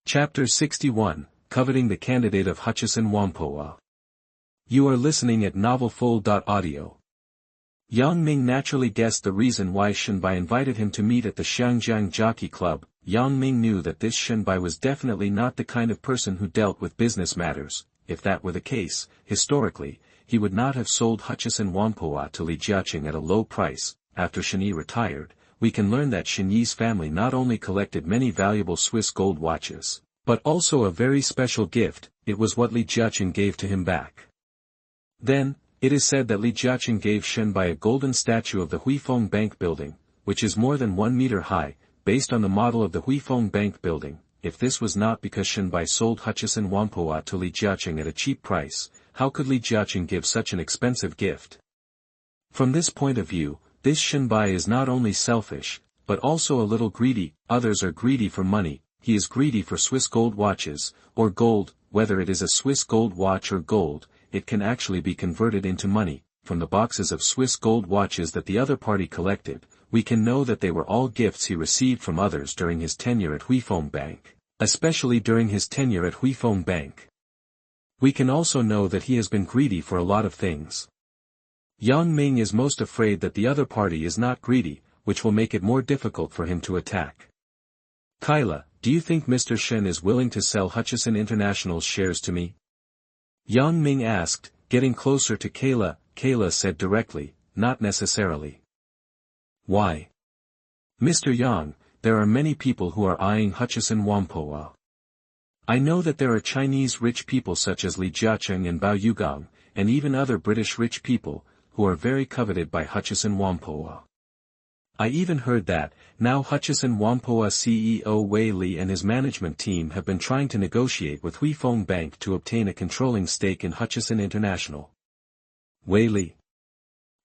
Chapter 61, Coveting the Candidate of Hutchison Whampoa. You are listening at novelfull.audio. Yang Ming naturally guessed the reason why Shen Bi invited him to meet at the Xiangjiang Jockey Club. Yang Ming knew that this Shen Bi was definitely not the kind of person who dealt with business matters. If that were the case, historically, he would not have sold Hutchison Whampoa to Li Jiaqing at a low price. After Shen Yi retired, we can learn that Shen Yi's family not only collected many valuable Swiss gold watches, but also a very special gift. It was what Li Jiaqing gave to him back. Then, it is said that Li Jiaqing gave Shen Bi a golden statue of the Huifeng Bank building, which is more than 1 meter high, based on the model of the Huifeng Bank building. If this was not because Shen Bi sold Hutchison Whampoa to Li Jiaqing at a cheap price, how could Li Jiaqing give such an expensive gift? From this point of view, this Shen Bi is not only selfish, but also a little greedy. Others are greedy for money, he is greedy for Swiss gold watches, or gold. Whether it is a Swiss gold watch or gold, it can actually be converted into money. From the boxes of Swiss gold watches that the other party collected, we can know that they were all gifts he received from others during his tenure at Huifeng Bank, especially during his tenure at Huifeng Bank. We can also know that he has been greedy for a lot of things. Yang Ming is most afraid that the other party is not greedy, which will make it more difficult for him to attack. Kyla, do you think Mr. Shen is willing to sell Hutchison International's shares to me? Yang Ming asked, getting closer to Kayla. Kayla said directly, not necessarily. Why? Mr. Yang, there are many people who are eyeing Hutchison Whampoa. I know that there are Chinese rich people such as Li Jiaqing and Bao Yugang, and even other British rich people, who are very coveted by Hutchison Whampoa. I even heard that, now Hutchison Whampoa CEO Wei Li and his management team have been trying to negotiate with Huifeng Bank to obtain a controlling stake in Hutchison International. Wei Li.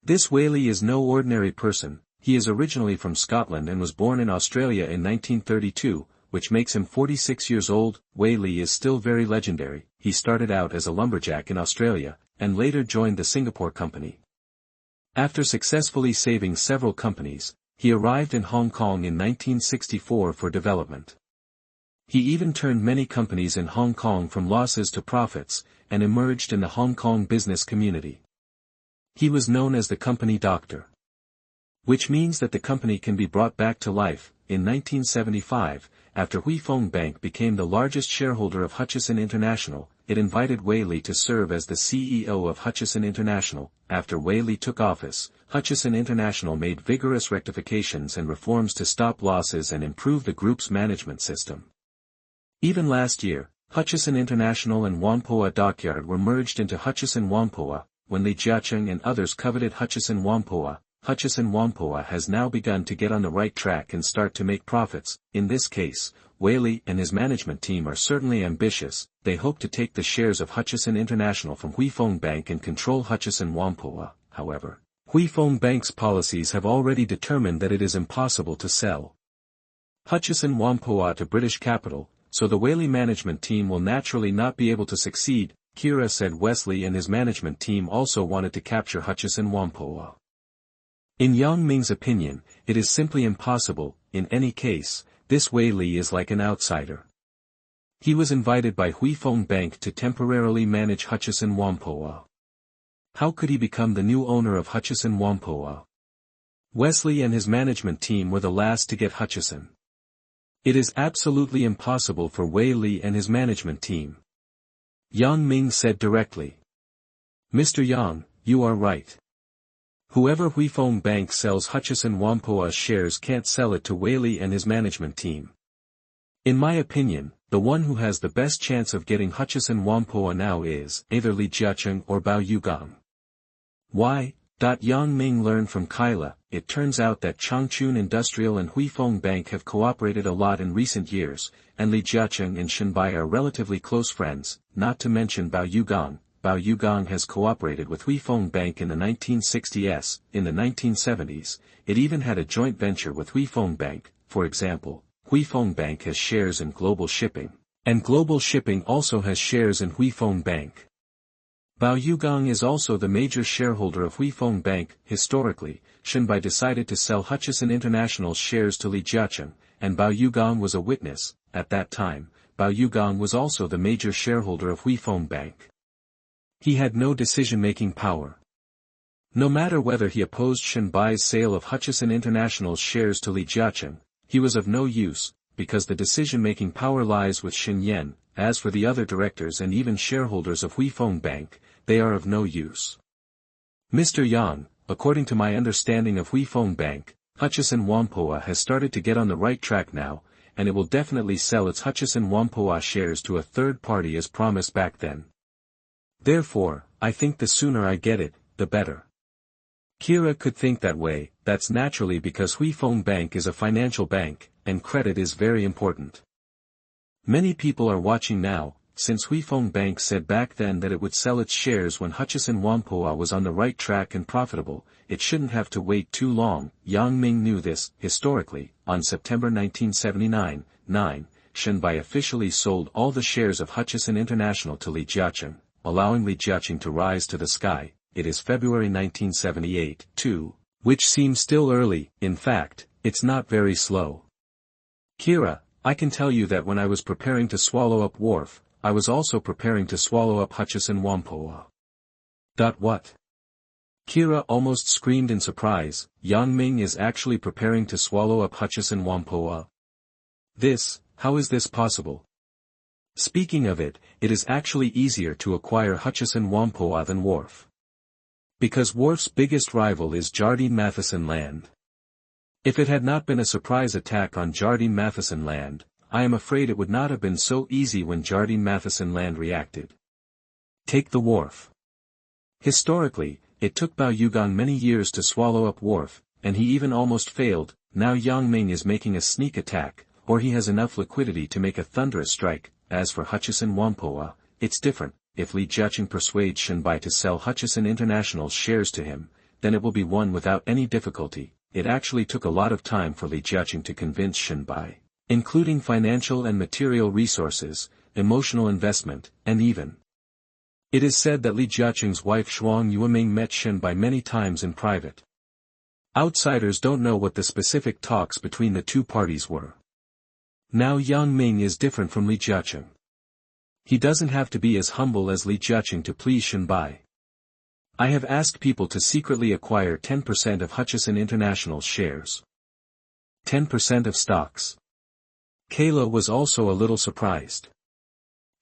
This Wei Li is no ordinary person. He is originally from Scotland and was born in Australia in 1932, which makes him 46 years old. Wei Li is still very legendary. He started out as a lumberjack in Australia, and later joined the Singapore company. After successfully saving several companies, he arrived in Hong Kong in 1964 for development. He even turned many companies in Hong Kong from losses to profits, and emerged in the Hong Kong business community. He was known as the company doctor. Which means that the company can be brought back to life. In 1975, after Huifeng Bank became the largest shareholder of Hutchison International, it invited Wei Li to serve as the CEO of Hutchison International. After Wei Li took office, Hutchison International made vigorous rectifications and reforms to stop losses and improve the group's management system. Even last year, Hutchison International and Whampoa Dockyard were merged into Hutchison Whampoa. When Li Jiaqing and others coveted Hutchison Whampoa, Hutchison Whampoa has now begun to get on the right track and start to make profits. In this case, Wei Li and his management team are certainly ambitious. They hope to take the shares of Hutchison International from Huifeng Bank and control Hutchison Whampoa. However, Huifeng Bank's policies have already determined that it is impossible to sell Hutchison Whampoa to British capital, so the Wei Li management team will naturally not be able to succeed. Kira said Wesley and his management team also wanted to capture Hutchison Whampoa. In Yang Ming's opinion, it is simply impossible. In any case, this Wei Li is like an outsider. He was invited by Huifeng Bank to temporarily manage Hutchison Whampoa. How could he become the new owner of Hutchison Whampoa? Wesley and his management team were the last to get Hutchison. It is absolutely impossible for Wei Li and his management team. Yang Ming said directly. Mr. Yang, you are right. Whoever Huifeng Bank sells Hutchison Whampoa's shares can't sell it to Wei Li and his management team. In my opinion, the one who has the best chance of getting Hutchison Whampoa now is either Li Jiaqing or Bao Yugang. Why? Yang Ming learned from Kyla. It turns out that Changchun Industrial and Huifeng Bank have cooperated a lot in recent years, and Li Jiaqing and Shen Bi are relatively close friends, not to mention Bao Yugang. Bao Yugang has cooperated with Huifeng Bank in the 1960s. In the 1970s, it even had a joint venture with Huifeng Bank. For example, Huifeng Bank has shares in Global Shipping, and Global Shipping also has shares in Huifeng Bank. Bao Yugang is also the major shareholder of Huifeng Bank. Historically, Shen Bi decided to sell Hutchison International's shares to Li Jiaqing, and Bao Yugang was a witness. At that time, Bao Yugang was also the major shareholder of Huifeng Bank. He had no decision-making power. No matter whether he opposed Shen Bi's sale of Hutchison International's shares to Li Jiaqing, he was of no use, because the decision-making power lies with Shen Yan. As for the other directors and even shareholders of Huifeng Bank, they are of no use. Mr. Yang, according to my understanding of Huifeng Bank, Hutchison Whampoa has started to get on the right track now, and it will definitely sell its Hutchison Whampoa shares to a third party as promised back then. Therefore, I think the sooner I get it, the better. Kira could think that way. That's naturally because Huifeng Bank is a financial bank, and credit is very important. Many people are watching now, since Huifeng Bank said back then that it would sell its shares when Hutchison Whampoa was on the right track and profitable, it shouldn't have to wait too long. Yang Ming knew this. Historically, on September 1979, Shen Bi officially sold all the shares of Hutchison International to Li Jiaqing, allowing Li Jiaqing to rise to the sky. It is February 1978, too, which seems still early. In fact, it's not very slow. Kira, I can tell you that when I was preparing to swallow up Wharf, I was also preparing to swallow up Hutchison Whampoa. What? Kira almost screamed in surprise. Yang Ming is actually preparing to swallow up Hutchison Whampoa. How is this possible? Speaking of it, it is actually easier to acquire Hutchison Whampoa than Wharf. Because Wharf's biggest rival is Jardine Matheson Land. If it had not been a surprise attack on Jardine Matheson Land, I am afraid it would not have been so easy when Jardine Matheson Land reacted. Take the Wharf. Historically, it took Bao Yugang many years to swallow up Wharf, and he even almost failed. Now Yang Ming is making a sneak attack, or he has enough liquidity to make a thunderous strike. As for Hutchison Whampoa, it's different. If Li Jiaqing persuades Shen Bi to sell Hutchison International's shares to him, then it will be won without any difficulty. It actually took a lot of time for Li Jiaqing to convince Shen Bi, including financial and material resources, emotional investment, and even. It is said that Li Jiaqing's wife Shuang Yueming met Shen Bi many times in private. Outsiders don't know what the specific talks between the two parties were. Now Yang Ming is different from Li Jiaqing. He doesn't have to be as humble as Li Jiaqing to please Shen Bi. I have asked people to secretly acquire 10% of Hutchison International's shares. 10% of stocks. Kayla was also a little surprised.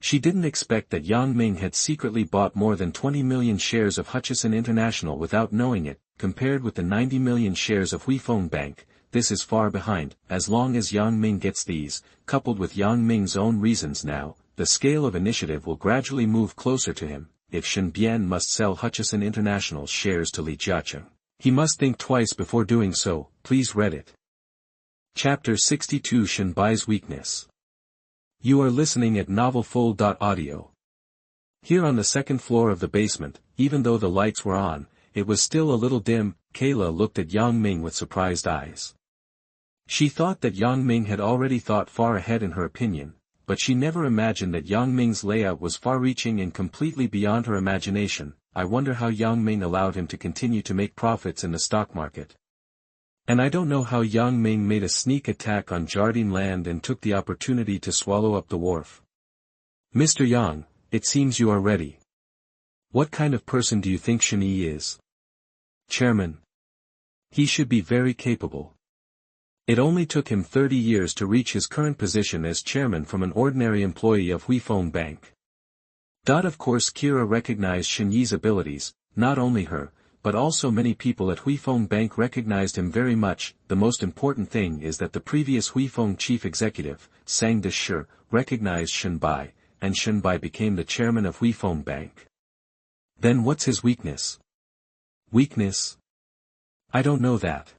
She didn't expect that Yang Ming had secretly bought more than 20 million shares of Hutchison International without knowing it. Compared with the 90 million shares of Huifeng Bank, this is far behind. As long as Yang Ming gets these, coupled with Yang Ming's own reasons now, the scale of initiative will gradually move closer to him. If Shen Bian must sell Hutchison International's shares to Li Jiaqing, he must think twice before doing so. Please read it. Chapter 62 Shen Bi's Weakness. You are listening at novelfull.audio. Here on the second floor of the basement, even though the lights were on, it was still a little dim. Kayla looked at Yang Ming with surprised eyes. She thought that Yang Ming had already thought far ahead in her opinion, but she never imagined that Yang Ming's layout was far-reaching and completely beyond her imagination. I wonder how Yang Ming allowed him to continue to make profits in the stock market. And I don't know how Yang Ming made a sneak attack on Jardine Land and took the opportunity to swallow up the Wharf. Mr. Yang, it seems you are ready. What kind of person do you think Shen Yi is? Chairman. He should be very capable. It only took him 30 years to reach his current position as chairman from an ordinary employee of Huifeng Bank. Of course Kira recognized Shen Yi's abilities, not only her, but also many people at Huifeng Bank recognized him very much. The most important thing is that the previous Huifeng chief executive, Sang Deshi, recognized Shen Bi, and Shen Bi became the chairman of Huifeng Bank. Then what's his weakness? Weakness? I don't know that.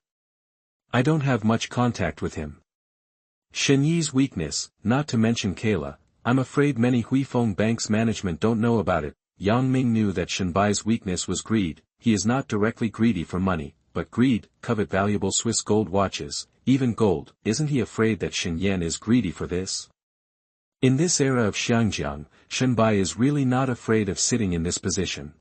I don't have much contact with him. Shen Yi's weakness, not to mention Kayla, I'm afraid many Huifeng Bank's management don't know about it. Yang Ming knew that Shen Bi's weakness was greed. He is not directly greedy for money, but greed, covet valuable Swiss gold watches, even gold. Isn't he afraid that Shen Yan is greedy for this? In this era of Xiangjiang, Shen Bi is really not afraid of sitting in this position.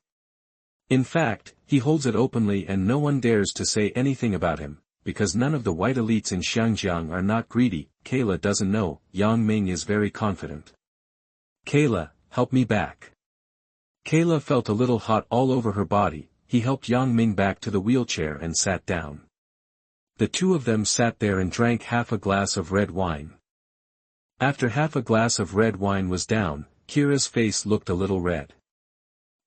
In fact, he holds it openly and no one dares to say anything about him. because none of the white elites in Xiangjiang are not greedy. Kayla doesn't know. Yang Ming is very confident. Kayla, help me back. Kayla felt a little hot all over her body. He helped Yang Ming back to the wheelchair and sat down. The two of them sat there and drank half a glass of red wine. After half a glass of red wine was down, Kira's face looked a little red.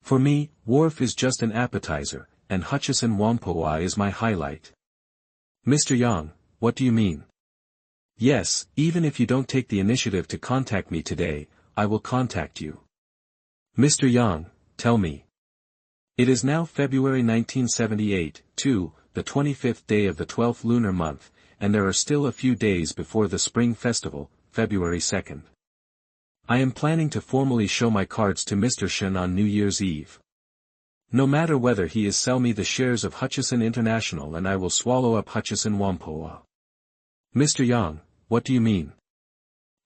For me, Wharf is just an appetizer, and Hutchison Whampoa is my highlight. Mr. Yang, what do you mean? Yes, even if you don't take the initiative to contact me today, I will contact you. Mr. Yang, tell me. It is now February 1978, the 25th day of the 12th lunar month, and there are still a few days before the Spring Festival, February 2nd. I am planning to formally show my cards to Mr. Shen on New Year's Eve. No matter whether he is sell me the shares of Hutchison International and I will swallow up Hutchison Whampoa. Mr. Yang, what do you mean?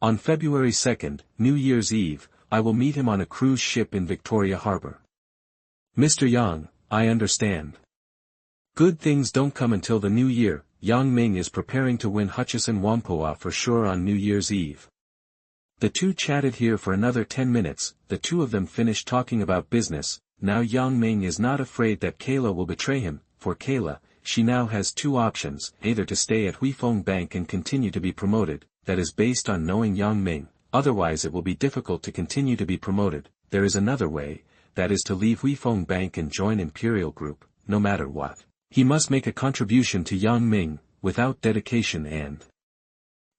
On February 2nd, New Year's Eve, I will meet him on a cruise ship in Victoria Harbor. Mr. Yang, I understand. Good things don't come until the new year. Yang Ming is preparing to win Hutchison Whampoa for sure on New Year's Eve. The two chatted here for another 10 minutes, the two of them finished talking about business. Now Yang Ming is not afraid that Kayla will betray him. For Kayla, she now has two options, either to stay at Huifeng Bank and continue to be promoted, that is based on knowing Yang Ming, otherwise it will be difficult to continue to be promoted. There is another way, that is to leave Huifeng Bank and join Imperial Group, no matter what. He must make a contribution to Yang Ming, without dedication and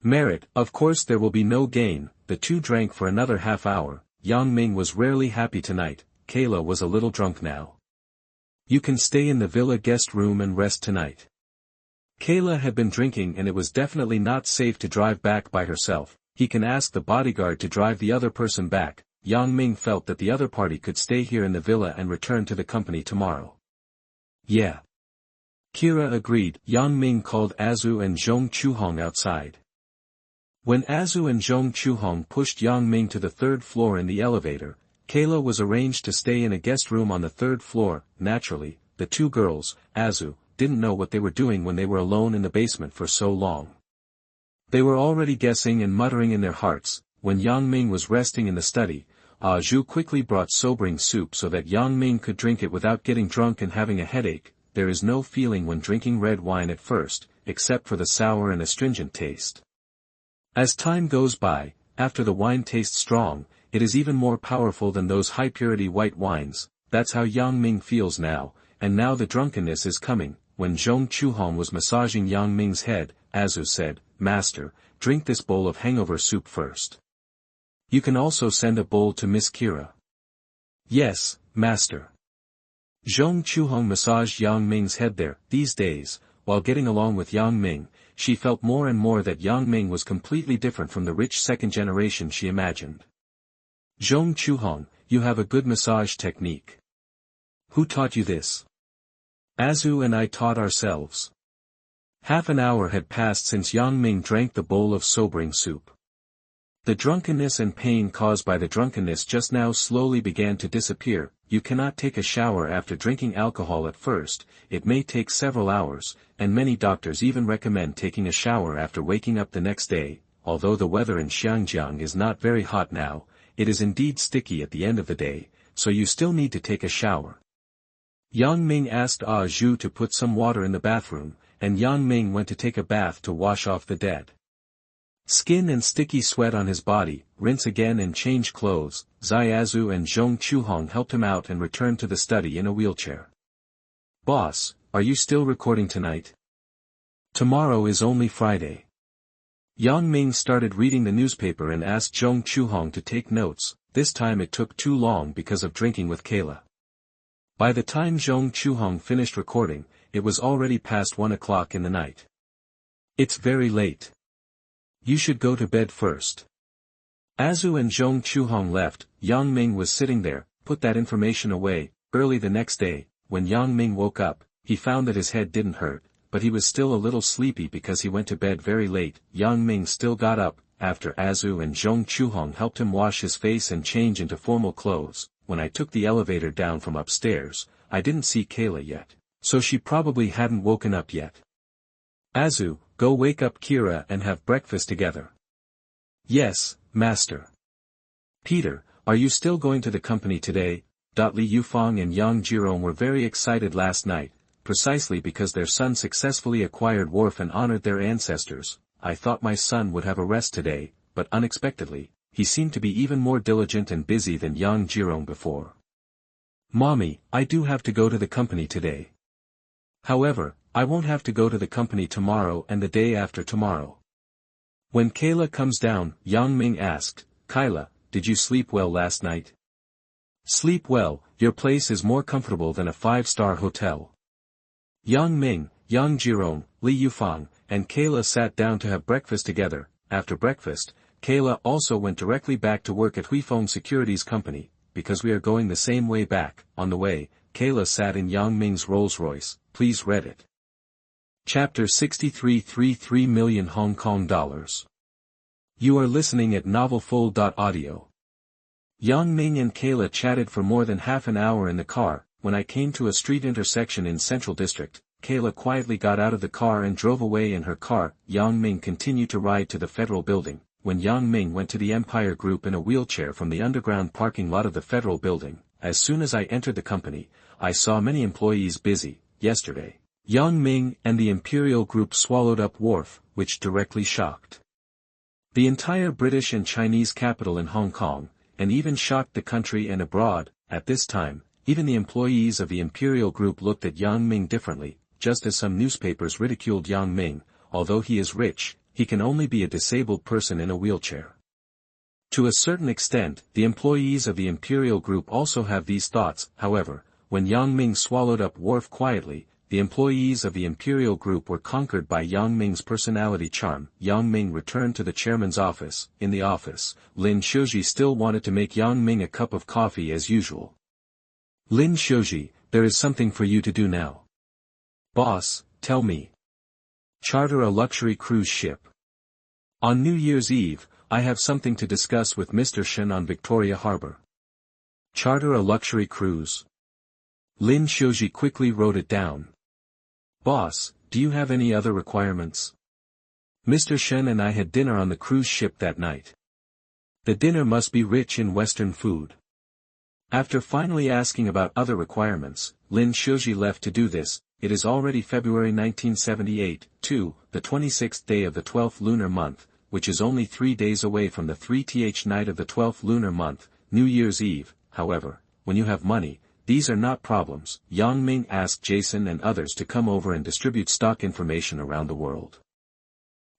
merit. Of course there will be no gain. The two drank for another half hour. Yang Ming was rarely happy tonight. Kayla was a little drunk now. You can stay in the villa guest room and rest tonight. Kayla had been drinking and it was definitely not safe to drive back by herself. He can ask the bodyguard to drive the other person back. Yang Ming felt that the other party could stay here in the villa and return to the company tomorrow. Yeah. Kira agreed. Yang Ming called Azu and Zhong Chuhong outside. When Azu and Zhong Chuhong pushed Yang Ming to the third floor in the elevator, Kayla was arranged to stay in a guest room on the third floor. Naturally, the two girls, Azu, didn't know what they were doing when they were alone in the basement for so long. They were already guessing and muttering in their hearts. When Yang Ming was resting in the study, Azu quickly brought sobering soup so that Yang Ming could drink it without getting drunk and having a headache. There is no feeling when drinking red wine at first, except for the sour and astringent taste. As time goes by, after the wine tastes strong, it is even more powerful than those high-purity white wines. That's how Yang Ming feels now, and now the drunkenness is coming. When Zhong Chuhong was massaging Yang Ming's head, Azu said, "Master, drink this bowl of hangover soup first. You can also send a bowl to Miss Kira." "Yes, Master." Zhong Chuhong massaged Yang Ming's head there. These days, while getting along with Yang Ming, she felt more and more that Yang Ming was completely different from the rich second generation she imagined. "Zhong Chuhong, you have a good massage technique. Who taught you this?" "Azu and I taught ourselves." Half an hour had passed since Yang Ming drank the bowl of sobering soup. The drunkenness and pain caused by the drunkenness just now slowly began to disappear. You cannot take a shower after drinking alcohol at first. It may take several hours, and many doctors even recommend taking a shower after waking up the next day. Although the weather in Xiangjiang is not very hot now, it is indeed sticky at the end of the day, so you still need to take a shower. Yang Ming asked Zhu to put some water in the bathroom, and Yang Ming went to take a bath to wash off the dead skin and sticky sweat on his body, rinse again and change clothes. Azu and Zhong Chuhong helped him out and returned to the study in a wheelchair. "Boss, are you still recording tonight? Tomorrow is only Friday." Yang Ming started reading the newspaper and asked Zhong Chuhong to take notes. This time it took too long because of drinking with Kayla. By the time Zhong Chuhong finished recording, it was already past 1 o'clock in the night. "It's very late. You should go to bed first." Azu and Zhong Chuhong left. Yang Ming was sitting there. Put that information away. Early the next day, when Yang Ming woke up, he found that his head didn't hurt, but he was still a little sleepy because he went to bed very late. Yang Ming still got up, after Azu and Zhong Chuhong helped him wash his face and change into formal clothes. "When I took the elevator down from upstairs, I didn't see Kayla yet, so she probably hadn't woken up yet." Azu, go wake up Kira and have breakfast together. Yes, master. Peter, are you still going to the company today? Li Yufang and Yang Jirong were very excited last night, precisely because their son successfully acquired Wharf and honored their ancestors. I thought my son would have a rest today, but unexpectedly, he seemed to be even more diligent and busy than Yang Jirong before. Mommy, I do have to go to the company today. However, I won't have to go to the company tomorrow and the day after tomorrow. When Kayla comes down, Yang Ming asked, Kyla, did you sleep well last night? Sleep well, your place is more comfortable than a 5-star hotel. Yang Ming, Yang Jirong, Li Yufang, and Kayla sat down to have breakfast together. After breakfast, Kayla also went directly back to work at Huifeng Securities Company, because we are going the same way back. On the way, Kayla sat in Yang Ming's Rolls-Royce. Please read it. Chapter 63. million Hong Kong dollars. You are listening at novelfull.audio. Yang Ming and Kayla chatted for more than half an hour in the car. When I came to a street intersection in Central District, Kayla quietly got out of the car and drove away in her car. Yang Ming continued to ride to the Federal Building. When Yang Ming went to the Empire Group in a wheelchair from the underground parking lot of the Federal Building, as soon as I entered the company, I saw many employees busy. Yesterday, Yang Ming and the Imperial Group swallowed up Wharf, which directly shocked the entire British and Chinese capital in Hong Kong, and even shocked the country and abroad. At this time, even the employees of the Imperial Group looked at Yang Ming differently, just as some newspapers ridiculed Yang Ming. Although he is rich, he can only be a disabled person in a wheelchair. To a certain extent, the employees of the Imperial Group also have these thoughts. However, when Yang Ming swallowed up Wharf quietly, the employees of the Imperial Group were conquered by Yang Ming's personality charm. Yang Ming returned to the chairman's office. In the office, Lin Shouji still wanted to make Yang Ming a cup of coffee as usual. Lin Shouji, there is something for you to do now. Boss, tell me. Charter a luxury cruise ship. On New Year's Eve, I have something to discuss with Mr. Shen on Victoria Harbor. Charter a luxury cruise. Lin Shouji quickly wrote it down. Boss, do you have any other requirements? Mr. Shen and I had dinner on the cruise ship that night. The dinner must be rich in Western food. After finally asking about other requirements, Lin Shouji left to do this. It is already February 1978, the 26th day of the 12th lunar month, which is only 3 days away from the 3th night of the 12th lunar month, New Year's Eve. However, when you have money, these are not problems. Yang Ming asked Jason and others to come over and distribute stock information around the world.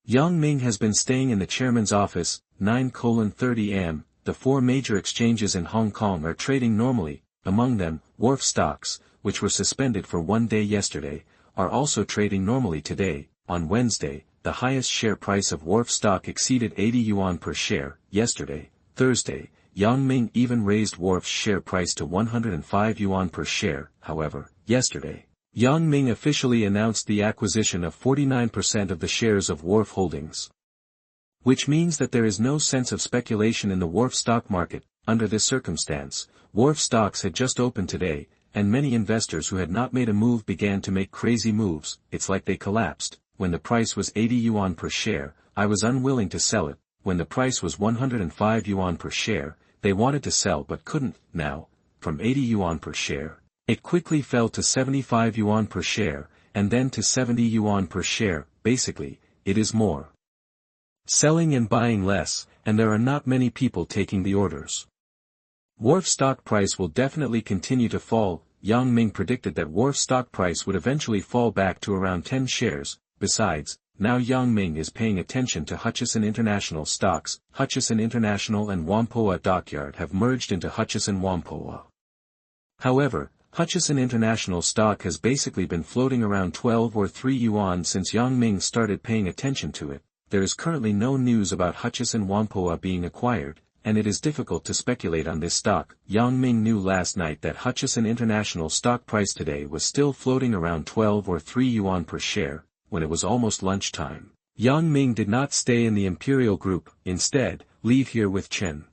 Yang Ming has been staying in the chairman's office. 9:30 am. The 4 major exchanges in Hong Kong are trading normally. Among them, Wharf stocks, which were suspended for 1 day yesterday, are also trading normally today. On Wednesday, the highest share price of Wharf stock exceeded 80 yuan per share. Yesterday, Thursday, Yang Ming even raised Wharf's share price to 105 yuan per share. However, yesterday, Yang Ming officially announced the acquisition of 49% of the shares of Wharf Holdings. Which means that there is no sense of speculation in the Wharf stock market. Under this circumstance, Wharf stocks had just opened today, and many investors who had not made a move began to make crazy moves. It's like they collapsed. When the price was 80 yuan per share, I was unwilling to sell it. When the price was 105 yuan per share, they wanted to sell but couldn't. Now, from 80 yuan per share, it quickly fell to 75 yuan per share, and then to 70 yuan per share. Basically, it is more selling and buying less, and there are not many people taking the orders. Wharf stock price will definitely continue to fall. Yang Ming predicted that Wharf stock price would eventually fall back to around 10 shares. Besides, now Yang Ming is paying attention to Hutchison International stocks. Hutchison International and Whampoa Dockyard have merged into Hutchison Whampoa. However, Hutchison International stock has basically been floating around 12 or 3 yuan since Yang Ming started paying attention to it. There is currently no news about Hutchison Whampoa being acquired, and it is difficult to speculate on this stock. Yang Ming knew last night that Hutchison International stock price today was still floating around 12 or 3 yuan per share. When it was almost lunchtime, Yang Ming did not stay in the Imperial Group. Instead, leave here with Chen.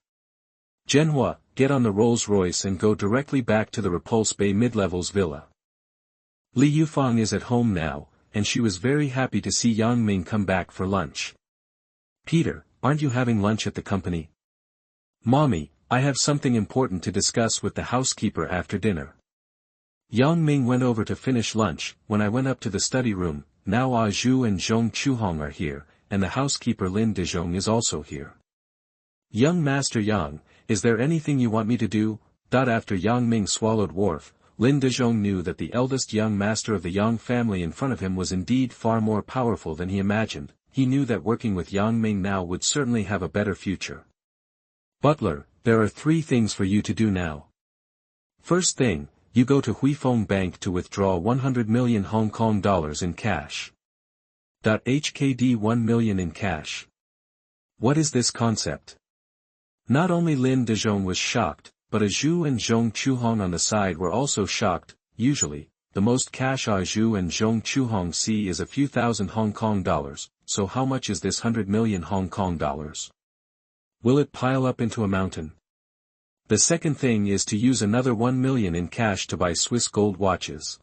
Zhenhua, get on the Rolls-Royce and go directly back to the Repulse Bay Mid-Levels Villa. Li Yufang is at home now, and she was very happy to see Yang Ming come back for lunch. "Peter, aren't you having lunch at the company?" "Mommy, I have something important to discuss with the housekeeper after dinner." Yang Ming went over to finish lunch. "When I went up to the study room, now Ah Zhu and Zhong Chuhong are here, and the housekeeper Lin Dezhong is also here." "Young Master Yang, is there anything you want me to do?" After Yang Ming swallowed Wharf, Lin Dezhong knew that the eldest young master of the Yang family in front of him was indeed far more powerful than he imagined. He knew that working with Yang Ming now would certainly have a better future. "Butler, there are 3 things for you to do now. First thing, you go to Huifeng Bank to withdraw 100 million Hong Kong dollars in cash. HKD 1 million in cash." What is this concept? Not only Lin Dezhong was shocked, but Zhu and Zhong Chuhong on the side were also shocked. Usually, the most cash Zhu and Zhong Chuhong see is a few thousand Hong Kong dollars, so how much is this 100 million Hong Kong dollars? Will it pile up into a mountain? The second thing is to use another 1 million in cash to buy Swiss gold watches.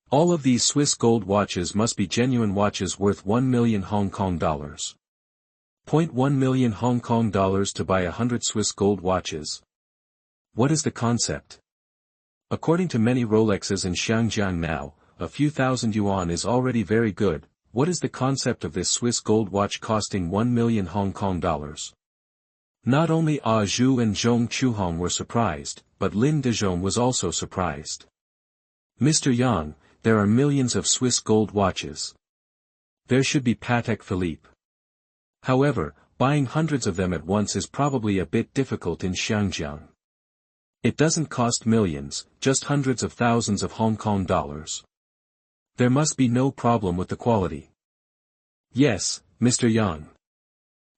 All of these Swiss gold watches must be genuine watches worth 1 million Hong Kong dollars. 0.1 million Hong Kong dollars to buy 100 Swiss gold watches. What is the concept? According to many Rolexes in Xiangjiang now, a few thousand yuan is already very good. What is the concept of this Swiss gold watch costing 1 million Hong Kong dollars? Not only Ah Zhu and Zhong Chuhong were surprised, but Lin Dezhong was also surprised. "Mr. Yang, there are millions of Swiss gold watches. There should be Patek Philippe. However, buying hundreds of them at once is probably a bit difficult in Xiangjiang. It doesn't cost millions, just hundreds of thousands of Hong Kong dollars. There must be no problem with the quality." "Yes, Mr. Yang."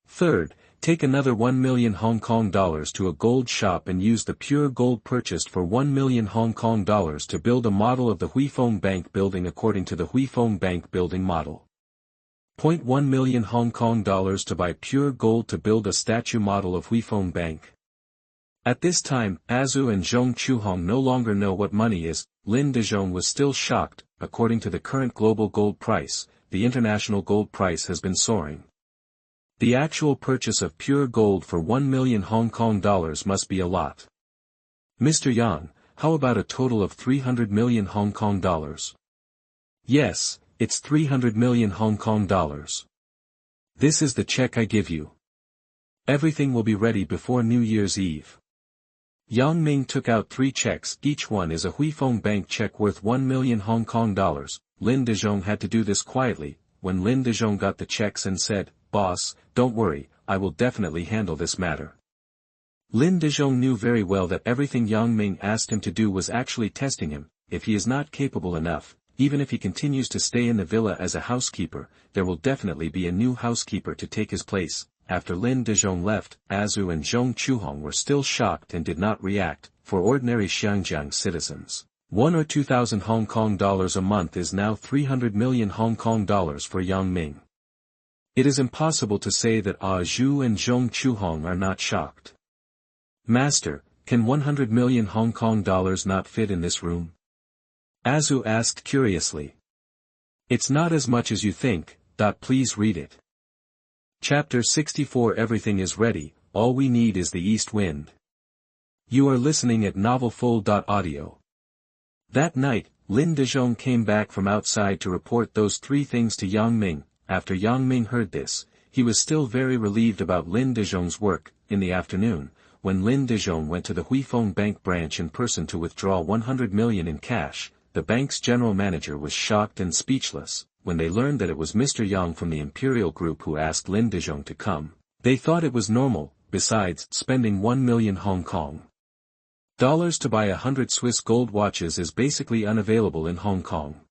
Third, take another 1 million Hong Kong dollars to a gold shop and use the pure gold purchased for 1 million Hong Kong dollars to build a model of the Huifeng Bank building according to the Huifeng Bank building model. 0.1 million Hong Kong dollars to buy pure gold to build a statue model of Huifeng Bank. At this time, Azu and Zhong Chuhong no longer know what money is. Lin Dezhong was still shocked. According to the current global gold price, the international gold price has been soaring. The actual purchase of pure gold for 1 million Hong Kong dollars must be a lot. "Mr. Yang, how about a total of 300 million Hong Kong dollars? "Yes, it's 300 million Hong Kong dollars. This is the check I give you. Everything will be ready before New Year's Eve." Yang Ming took out 3 checks. Each one is a Huifeng Bank check worth 1 million Hong Kong dollars. Lin Dezhong had to do this quietly. When Lin Dezhong got the checks and said, "Boss, don't worry, I will definitely handle this matter." Lin Dezhong knew very well that everything Yang Ming asked him to do was actually testing him. If he is not capable enough, even if he continues to stay in the villa as a housekeeper, there will definitely be a new housekeeper to take his place. After Lin Dezhong left, Azu and Zhong Chuhong were still shocked and did not react. For ordinary Xiangjiang citizens, 1 or 2,000 Hong Kong dollars a month is now 300 million Hong Kong dollars for Yang Ming. It is impossible to say that Ah Zhu and Zhong Chuhong are not shocked. "Master, can 100 million Hong Kong dollars not fit in this room?" Azu asked curiously. "It's not as much as you think. Please read it." Chapter 64. Everything is ready, all we need is the east wind. You are listening at novelfull.audio. That night, Lin Dezhong came back from outside to report those 3 things to Yang Ming. After Yang Ming heard this, he was still very relieved about Lin Dezhong's work. In the afternoon, when Lin Dezhong went to the Huifeng Bank branch in person to withdraw 100 million in cash, the bank's general manager was shocked and speechless. When they learned that it was Mr. Yang from the Imperial Group who asked Lin Dezhong to come, they thought it was normal. Besides, spending 1 million Hong Kong dollars to buy 100 Swiss gold watches is basically unavailable in Hong Kong.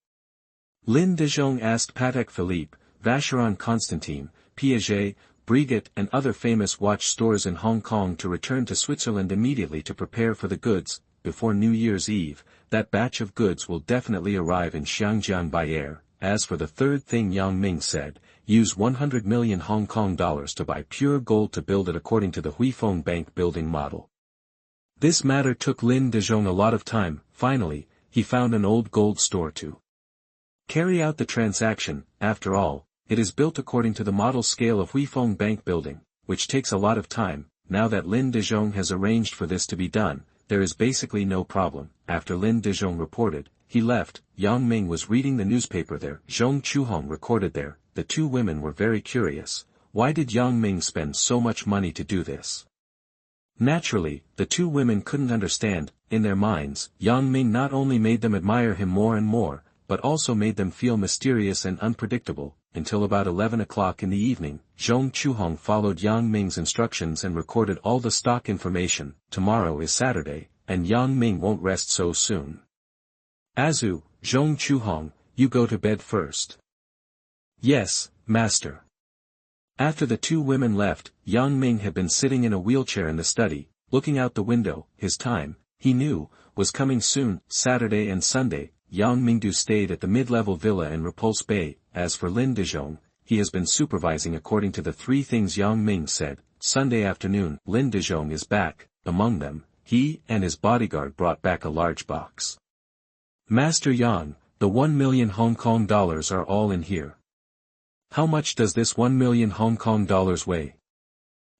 Lin Dezhong asked Patek Philippe, Vacheron Constantin, Piaget, Breguet and other famous watch stores in Hong Kong to return to Switzerland immediately to prepare for the goods. Before New Year's Eve, that batch of goods will definitely arrive in Xiangjiang by air. As for the third thing Yang Ming said, use 100 million Hong Kong dollars to buy pure gold to build it according to the Huifeng Bank building model. This matter took Lin Dezhong a lot of time. Finally, he found an old gold store to Carry out the transaction. After all, it is built according to the model scale of Huifeng Bank building, which takes a lot of time. Now that Lin Dezhong has arranged for this to be done, there is basically no problem. After Lin Dezhong reported, he left. Yang Ming was reading the newspaper there. Zhong Chuhong recorded there. The two women were very curious. Why did Yang Ming spend so much money to do this? Naturally, the two women couldn't understand. In their minds, Yang Ming not only made them admire him more and more, but also made them feel mysterious and unpredictable. Until about 11 o'clock in the evening, Zhong Chuhong followed Yang Ming's instructions and recorded all the stock information. Tomorrow is Saturday, and Yang Ming won't rest so soon. Azu, Zhong Chuhong, you go to bed first. Yes, master. After the two women left, Yang Ming had been sitting in a wheelchair in the study, looking out the window. His time, he knew, was coming soon. Saturday and Sunday, Yang Mingdu stayed at the mid-level villa in Repulse Bay. As for Lin Dezhong, he has been supervising according to the three things Yang Ming said. Sunday afternoon, Lin Dezhong is back. Among them, he and his bodyguard brought back a large box. Master Yang, the 1 million Hong Kong dollars are all in here. How much does this 1 million Hong Kong dollars weigh?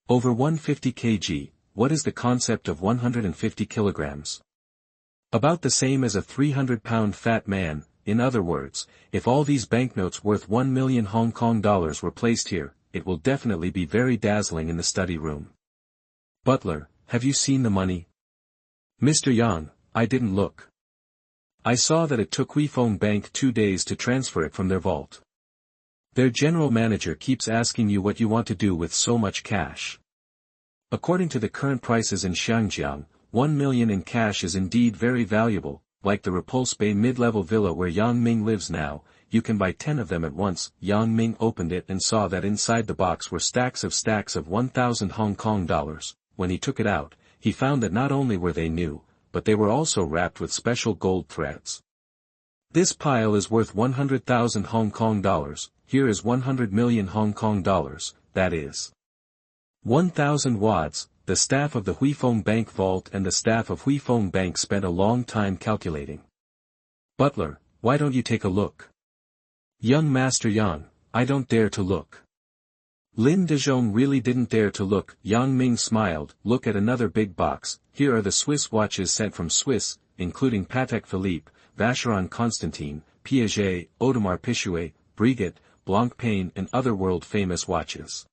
Over 150 kg. What is the concept of 150 kilograms? About the same as a 300-pound fat man. In other words, if all these banknotes worth 1 million Hong Kong dollars were placed here, it will definitely be very dazzling in the study room. Butler, have you seen the money? Mr. Yang, I didn't look. I saw that it took Huifeng Bank 2 days to transfer it from their vault. Their general manager keeps asking you what you want to do with so much cash. According to the current prices in Xiangjiang, 1 million in cash is indeed very valuable. Like the Repulse Bay mid-level villa where Yang Ming lives now, you can buy 10 of them at once. Yang Ming opened it and saw that inside the box were stacks of 1,000 Hong Kong dollars. When he took it out, he found that not only were they new, but they were also wrapped with special gold threads. This pile is worth 100,000 Hong Kong dollars. Here is 100 million Hong Kong dollars, that is 1,000 wads. The staff of the Huifeng Bank vault and the staff of Huifeng Bank spent a long time calculating. Butler, why don't you take a look? Young Master Yang, I don't dare to look. Lin Dezhong really didn't dare to look. Yang Ming smiled. Look at another big box. Here are the Swiss watches sent from Swiss, including Patek Philippe, Vacheron Constantin, Piaget, Audemars Piguet, Breguet, Blancpain and other world-famous watches.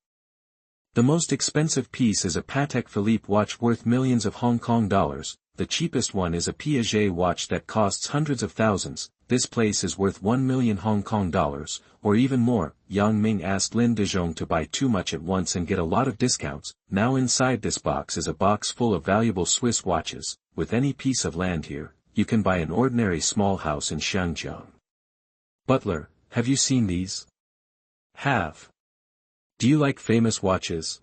The most expensive piece is a Patek Philippe watch worth millions of Hong Kong dollars. The cheapest one is a Piaget watch that costs hundreds of thousands. This place is worth 1 million Hong Kong dollars, or even more. Yang Ming asked Lin Dezhong to buy too much at once and get a lot of discounts. Now inside this box is a box full of valuable Swiss watches. With any piece of land here, you can buy an ordinary small house in Xiangjiang. Butler, have you seen these? Have. Do you like famous watches?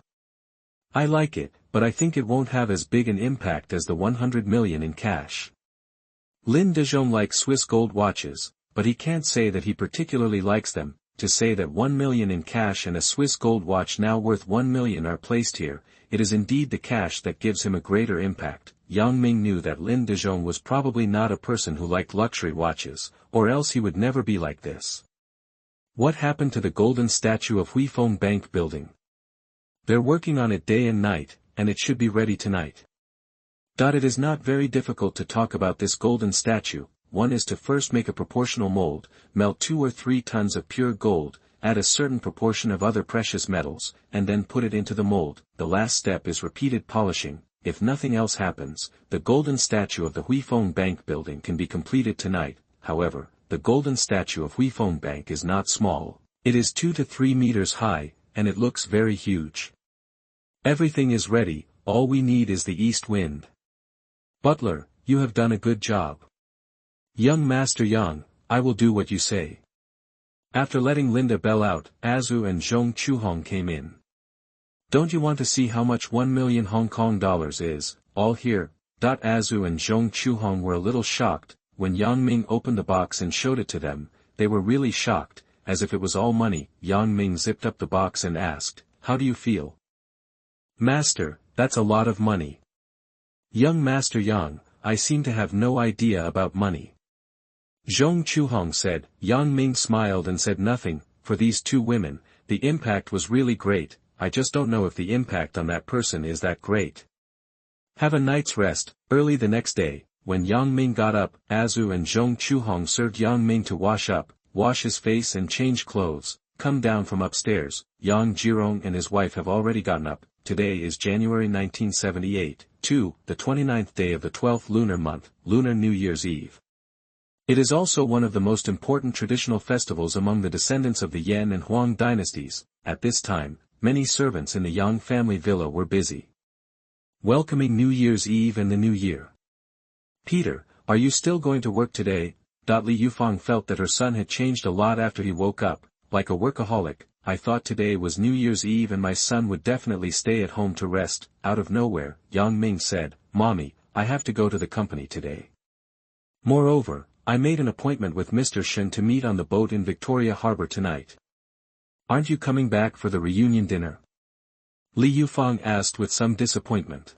I like it, but I think it won't have as big an impact as the 100 million in cash. Lin Dezhong likes Swiss gold watches, but he can't say that he particularly likes them. To say that 1 million in cash and a Swiss gold watch now worth 1 million are placed here, it is indeed the cash that gives him a greater impact. Yang Ming knew that Lin Dezhong was probably not a person who liked luxury watches, or else he would never be like this. What happened to the golden statue of Huifeng Bank building? They're working on it day and night, and it should be ready tonight. It is not very difficult to talk about this golden statue. One is to first make a proportional mold, melt 2 or 3 tons of pure gold, add a certain proportion of other precious metals, and then put it into the mold. The last step is repeated polishing. If nothing else happens, the golden statue of the Huifeng Bank building can be completed tonight. However, the golden statue of Huifeng Bank is not small. It is 2 to 3 meters high, and it looks very huge. Everything is ready, all we need is the east wind. Butler, you have done a good job. Young Master Yang, I will do what you say. After letting Linda Bell out, Azu and Zhong Chuhong came in. Don't you want to see how much 1 million Hong Kong dollars is, all here? Azu and Zhong Chuhong were a little shocked. When Yang Ming opened the box and showed it to them, they were really shocked, as if it was all money. Yang Ming zipped up the box and asked, how do you feel? Master, that's a lot of money. Young Master Yang, I seem to have no idea about money. Zhong Chuhong said. Yang Ming smiled and said nothing. For these two women, the impact was really great. I just don't know if the impact on that person is that great. Have a night's rest. Early the next day, when Yang Ming got up, Azu and Zhong Chuhong served Yang Ming to wash his face and change clothes. Come down from upstairs. Yang Jirong and his wife have already gotten up. Today is January 1978, the 29th day of the 12th lunar month, Lunar New Year's Eve. It is also one of the most important traditional festivals among the descendants of the Yan and Huang dynasties. At this time, many servants in the Yang family villa were busy welcoming New Year's Eve and the New Year. Peter, are you still going to work today? Li Yufang felt that her son had changed a lot after he woke up. Like a workaholic, I thought today was New Year's Eve and my son would definitely stay at home to rest. Out of nowhere, Yang Ming said, Mommy, I have to go to the company today. Moreover, I made an appointment with Mr. Shen to meet on the boat in Victoria Harbor tonight. Aren't you coming back for the reunion dinner? Li Yufang asked with some disappointment.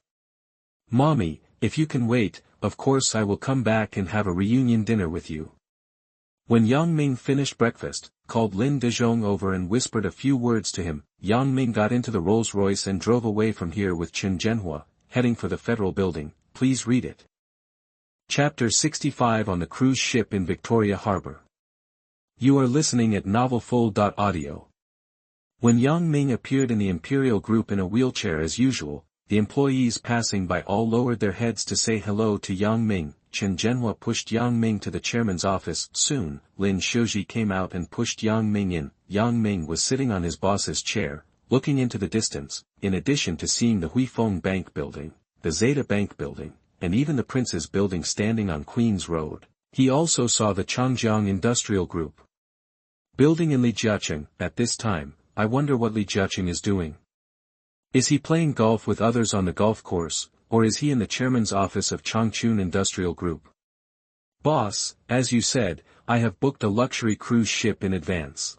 Mommy, if you can wait, of course I will come back and have a reunion dinner with you. When Yang Ming finished breakfast, called Lin Dezhong over and whispered a few words to him, Yang Ming got into the Rolls-Royce and drove away from here with Chen Zhenhua, heading for the Federal Building. Please read it. Chapter 65 on the cruise ship in Victoria Harbor. You are listening at novelfull.audio. When Yang Ming appeared in the Imperial Group in a wheelchair as usual, the employees passing by all lowered their heads to say hello to Yang Ming. Chen Zhenhua pushed Yang Ming to the chairman's office. Soon, Lin Shouji came out and pushed Yang Ming in. Yang Ming was sitting on his boss's chair, looking into the distance. In addition to seeing the Huifeng Bank building, the Zeta Bank building, and even the Prince's building standing on Queen's Road, he also saw the Xiangjiang Industrial Group building in Lijiacheng. At this time, I wonder what Lijiacheng is doing. Is he playing golf with others on the golf course, or is he in the chairman's office of Changchun Industrial Group? Boss, as you said, I have booked a luxury cruise ship in advance.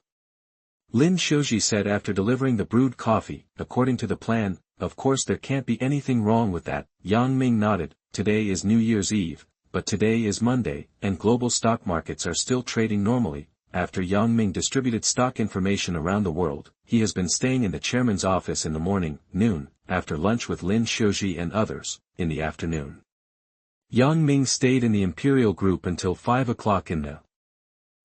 Lin Shouji said after delivering the brewed coffee. According to the plan, of course there can't be anything wrong with that. Yang Ming nodded. Today is New Year's Eve, but today is Monday, and global stock markets are still trading normally. After Yang Ming distributed stock information around the world, he has been staying in the chairman's office in the morning, noon, after lunch with Lin Shouji and others, in the afternoon. Yang Ming stayed in the Imperial Group until 5 o'clock in the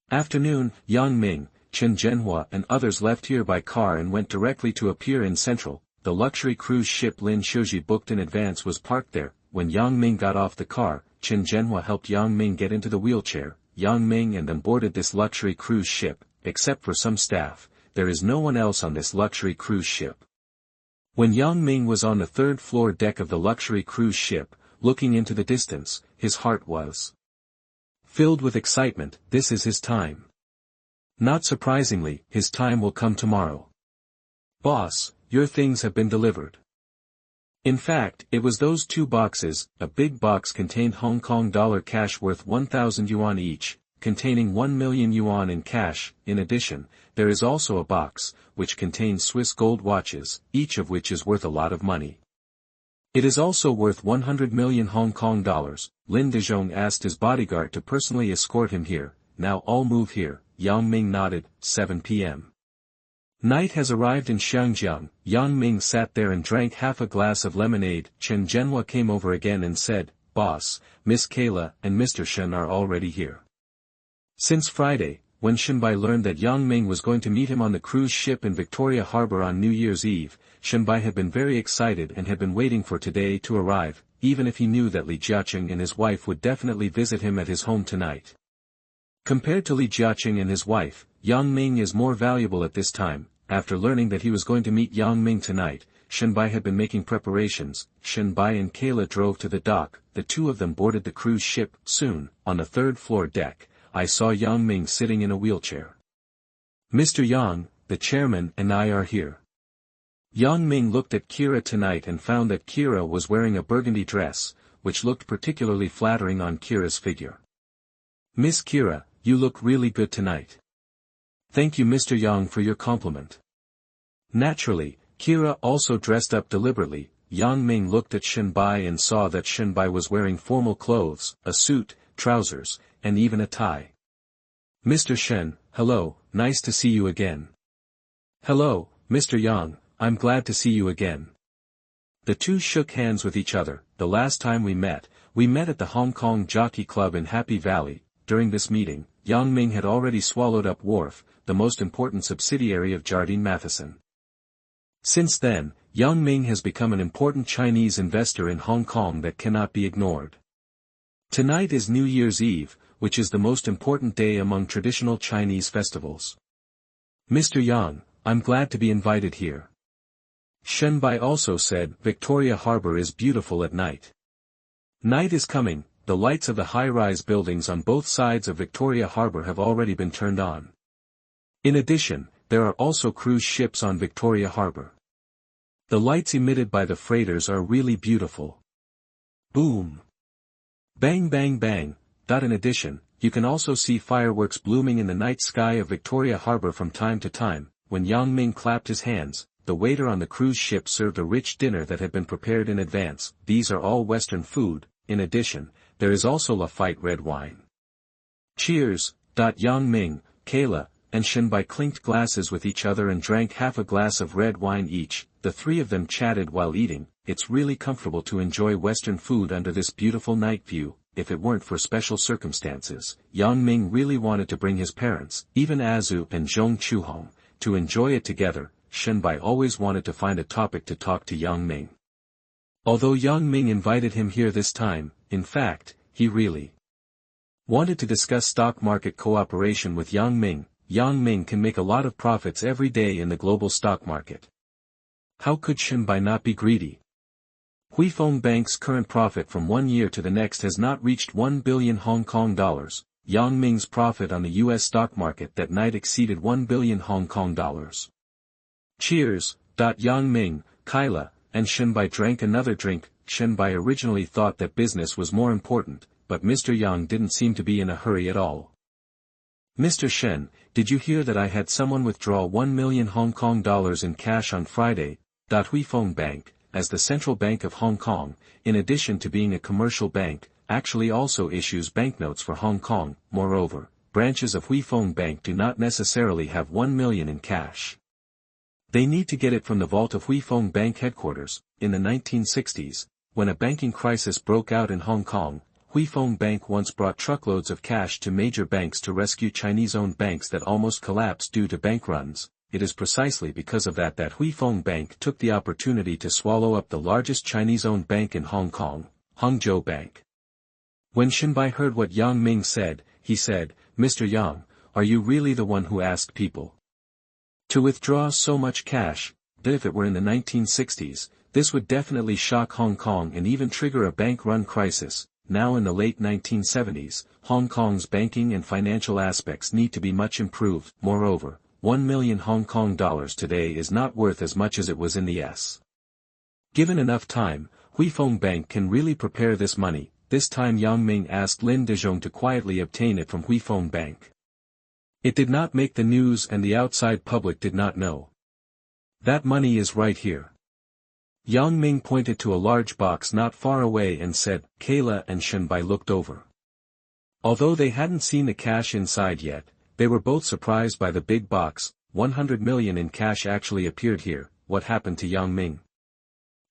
afternoon. Yang Ming, Chen Zhenhua and others left here by car and went directly to a pier in Central. The luxury cruise ship Lin Shouji booked in advance was parked there. When Yang Ming got off the car, Chen Zhenhua helped Yang Ming get into the wheelchair. Yang Ming and them boarded this luxury cruise ship. Except for some staff, there is no one else on this luxury cruise ship. When Yang Ming was on the third floor deck of the luxury cruise ship, looking into the distance, his heart was filled with excitement. This is his time. Not surprisingly, his time will come tomorrow. Boss, your things have been delivered. In fact, it was those two boxes. A big box contained Hong Kong dollar cash worth 1,000 yuan each, containing 1 million yuan in cash. In addition, there is also a box, which contains Swiss gold watches, each of which is worth a lot of money. It is also worth 100 million Hong Kong dollars. Lin Dezhong asked his bodyguard to personally escort him here. Now all move here. Yang Ming nodded. 7 p.m. Night has arrived in Xiangjiang. Yang Ming sat there and drank half a glass of lemonade. Chen Zhenhua came over again and said, Boss, Miss Kayla and Mr. Shen are already here. Since Friday, when Shen Bi learned that Yang Ming was going to meet him on the cruise ship in Victoria Harbor on New Year's Eve, Shen Bi had been very excited and had been waiting for today to arrive, even if he knew that Li Jiacheng and his wife would definitely visit him at his home tonight. Compared to Li Jiacheng and his wife, Yang Ming is more valuable at this time. After learning that he was going to meet Yang Ming tonight, Shen Bi had been making preparations. Shen Bi and Kayla drove to the dock. The two of them boarded the cruise ship. Soon, on the third floor deck, I saw Yang Ming sitting in a wheelchair. Mr. Yang, the chairman and I are here. Yang Ming looked at Kira tonight and found that Kira was wearing a burgundy dress, which looked particularly flattering on Kira's figure. Miss Kira, you look really good tonight. Thank you Mr. Yang for your compliment. Naturally, Kira also dressed up deliberately. Yang Ming looked at Shen Bi and saw that Shen Bi was wearing formal clothes, a suit, trousers, and even a tie. Mr. Shen, hello, nice to see you again. Hello, Mr. Yang, I'm glad to see you again. The two shook hands with each other. The last time we met at the Hong Kong Jockey Club in Happy Valley. During this meeting, Yang Ming had already swallowed up Wharf, the most important subsidiary of Jardine Matheson. Since then, Yang Ming has become an important Chinese investor in Hong Kong that cannot be ignored. Tonight is New Year's Eve, which is the most important day among traditional Chinese festivals. Mr. Yang, I'm glad to be invited here. Shen Bi also said, Victoria Harbour is beautiful at night. Night is coming. The lights of the high-rise buildings on both sides of Victoria Harbour have already been turned on. In addition, there are also cruise ships on Victoria Harbour. The lights emitted by the freighters are really beautiful. Boom! Bang bang bang! In addition, you can also see fireworks blooming in the night sky of Victoria Harbour from time to time. When Yang Ming clapped his hands, the waiter on the cruise ship served a rich dinner that had been prepared in advance. These are all Western food. In addition, there is also Lafite red wine. Cheers! Yang Ming, Kayla, and Shen Bi clinked glasses with each other and drank half a glass of red wine each. The three of them chatted while eating. It's really comfortable to enjoy Western food under this beautiful night view. If it weren't for special circumstances, Yang Ming really wanted to bring his parents, even Azu and Zhong Chuhong, to enjoy it together. Shen Bi always wanted to find a topic to talk to Yang Ming. Although Yang Ming invited him here this time, in fact, he really wanted to discuss stock market cooperation with Yang Ming. Yang Ming can make a lot of profits every day in the global stock market. How could Shen Bi not be greedy? Huifeng Bank's current profit from one year to the next has not reached 1 billion Hong Kong dollars. Yang Ming's profit on the U.S. stock market that night exceeded 1 billion Hong Kong dollars. Cheers! Yang Ming, Kyla, and Shen Bi drank another drink. Shen Bi originally thought that business was more important, but Mr. Yang didn't seem to be in a hurry at all. Mr. Shen, did you hear that I had someone withdraw 1 million Hong Kong dollars in cash on Friday? Huifeng Bank, as the Central Bank of Hong Kong, in addition to being a commercial bank, actually also issues banknotes for Hong Kong. Moreover, branches of Huifeng Bank do not necessarily have 1 million in cash. They need to get it from the vault of Huifeng Bank headquarters. In the 1960s, when a banking crisis broke out in Hong Kong, Huifeng Bank once brought truckloads of cash to major banks to rescue Chinese-owned banks that almost collapsed due to bank runs. It is precisely because of that Huifeng Bank took the opportunity to swallow up the largest Chinese-owned bank in Hong Kong, Hangzhou Bank. When Shen Bi heard what Yang Ming said, he said, Mr. Yang, are you really the one who asked people to withdraw so much cash? That if it were in the 1960s, this would definitely shock Hong Kong and even trigger a bank-run crisis. Now in the late 1970s, Hong Kong's banking and financial aspects need to be much improved. Moreover, 1 million Hong Kong dollars today is not worth as much as it was in the s. Given enough time, Huifeng Bank can really prepare this money. This time Yang Ming asked Lin Dezhong to quietly obtain it from Huifeng Bank. It did not make the news and the outside public did not know. That money is right here. Yang Ming pointed to a large box not far away and said. Kayla and Shen Bi looked over. Although they hadn't seen the cash inside yet, they were both surprised by the big box. 100 million in cash actually appeared here. What happened to Yang Ming?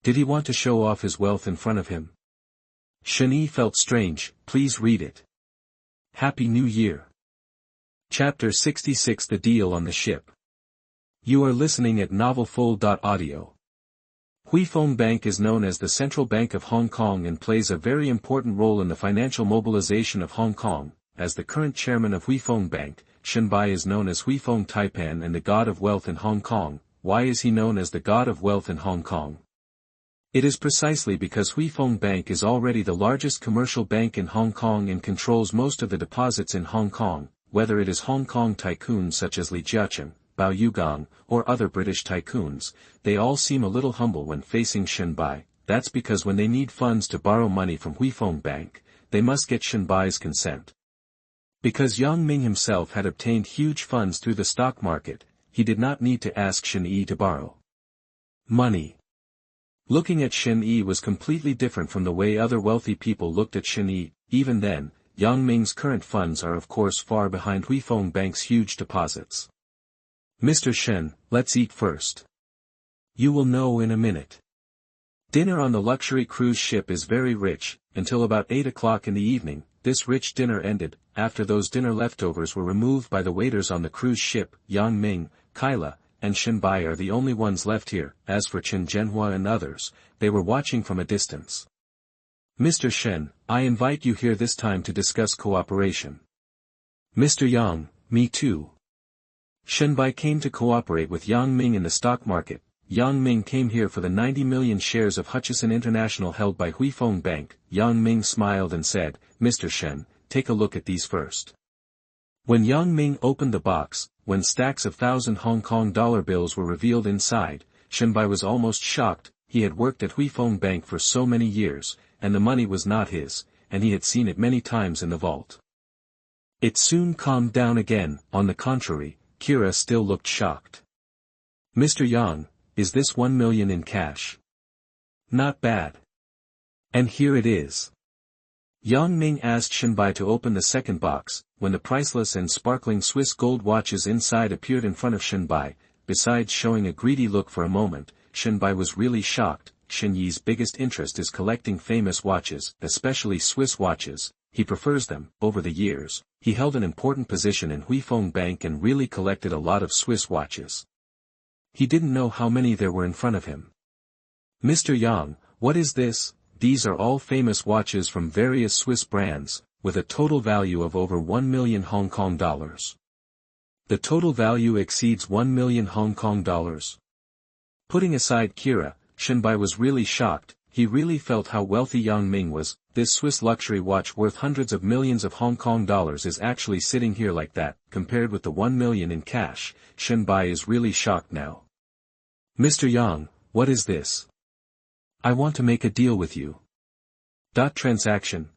Did he want to show off his wealth in front of him? Shen Yi felt strange. Please read it. Happy New Year. Chapter 66 The Deal on the Ship. You are listening at novelfull.audio. Huifeng Bank is known as the Central Bank of Hong Kong and plays a very important role in the financial mobilization of Hong Kong. As the current chairman of Huifeng Bank, Shen Bi is known as Huifeng Taipan and the God of Wealth in Hong Kong. Why is he known as the God of Wealth in Hong Kong? It is precisely because Huifeng Bank is already the largest commercial bank in Hong Kong and controls most of the deposits in Hong Kong, whether it is Hong Kong tycoons such as Xiangjiang, Bao Yugang, or other British tycoons. They all seem a little humble when facing Shen Bi. That's because when they need funds to borrow money from Huifeng Bank, they must get Shen Bi's consent. Because Yang Ming himself had obtained huge funds through the stock market, he did not need to ask Shen Yi to borrow money. Looking at Shen Yi was completely different from the way other wealthy people looked at Shen Yi. Even then, Yang Ming's current funds are of course far behind Huifeng Bank's huge deposits. Mr. Shen, let's eat first. You will know in a minute. Dinner on the luxury cruise ship is very rich, until about 8 o'clock in the evening. This rich dinner ended. After those dinner leftovers were removed by the waiters on the cruise ship, Yang Ming, Kyla, and Shen Bi are the only ones left here. As for Chen Zhenhua and others, they were watching from a distance. Mr. Shen, I invite you here this time to discuss cooperation. Mr. Yang, me too. Shen Bi came to cooperate with Yang Ming in the stock market. Yang Ming came here for the 90 million shares of Hutchison International held by Huifeng Bank. Yang Ming smiled and said, Mr. Shen, take a look at these first. When Yang Ming opened the box, when stacks of 1,000 Hong Kong dollar bills were revealed inside, Shen Bi was almost shocked. He had worked at Huifeng Bank for so many years, and the money was not his, and he had seen it many times in the vault. It soon calmed down again. On the contrary, Kira still looked shocked. Mr. Yang, is this 1 million in cash? Not bad. And here it is. Yang Ming asked Shen Bi to open the second box. When the priceless and sparkling Swiss gold watches inside appeared in front of Shen Bi, besides showing a greedy look for a moment, Shen Bi was really shocked. Shen Yi's biggest interest is collecting famous watches, especially Swiss watches. He prefers them. Over the years, he held an important position in Huifeng Bank and really collected a lot of Swiss watches. He didn't know how many there were in front of him. Mr. Yang, what is this? These are all famous watches from various Swiss brands, with a total value of over 1 million Hong Kong dollars. The total value exceeds 1 million Hong Kong dollars. Putting aside Kira, Shen Bi was really shocked. He really felt how wealthy Yang Ming was. This Swiss luxury watch worth hundreds of millions of Hong Kong dollars is actually sitting here like that. Compared with the 1 million in cash, Shen Bi is really shocked now. Mr. Yang, what is this? I want to make a deal with you. Transaction.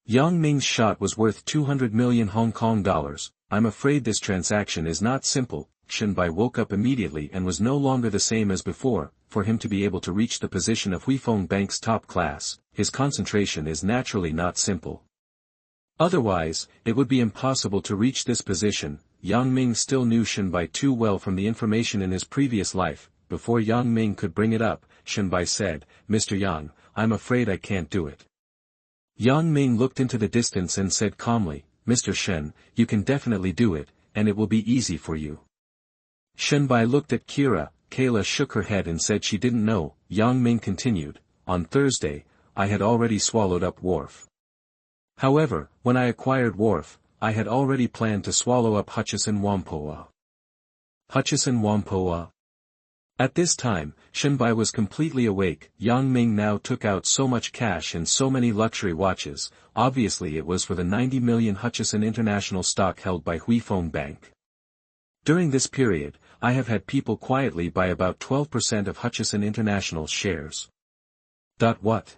Yang Ming's shot was worth 200 million Hong Kong dollars. I'm afraid this transaction is not simple. Shen Bi woke up immediately and was no longer the same as before. For him to be able to reach the position of Huifeng Bank's top class, his concentration is naturally not simple. Otherwise, it would be impossible to reach this position. Yang Ming still knew Shen Bi too well from the information in his previous life. Before Yang Ming could bring it up, Shen Bi said, Mr. Yang, I'm afraid I can't do it. Yang Ming looked into the distance and said calmly, Mr. Shen, you can definitely do it, and it will be easy for you. Shen Bi looked at Kira. Kayla shook her head and said she didn't know. Yang Ming continued, on Thursday, I had already swallowed up Wharf. However, when I acquired Wharf, I had already planned to swallow up Hutchison Whampoa. Hutchison Whampoa. At this time, Shen Bi was completely awake. Yang Ming now took out so much cash and so many luxury watches. Obviously it was for the 90 million Hutchison International stock held by Huifeng Bank. During this period, I have had people quietly buy about 12% of Hutchison International's shares. What?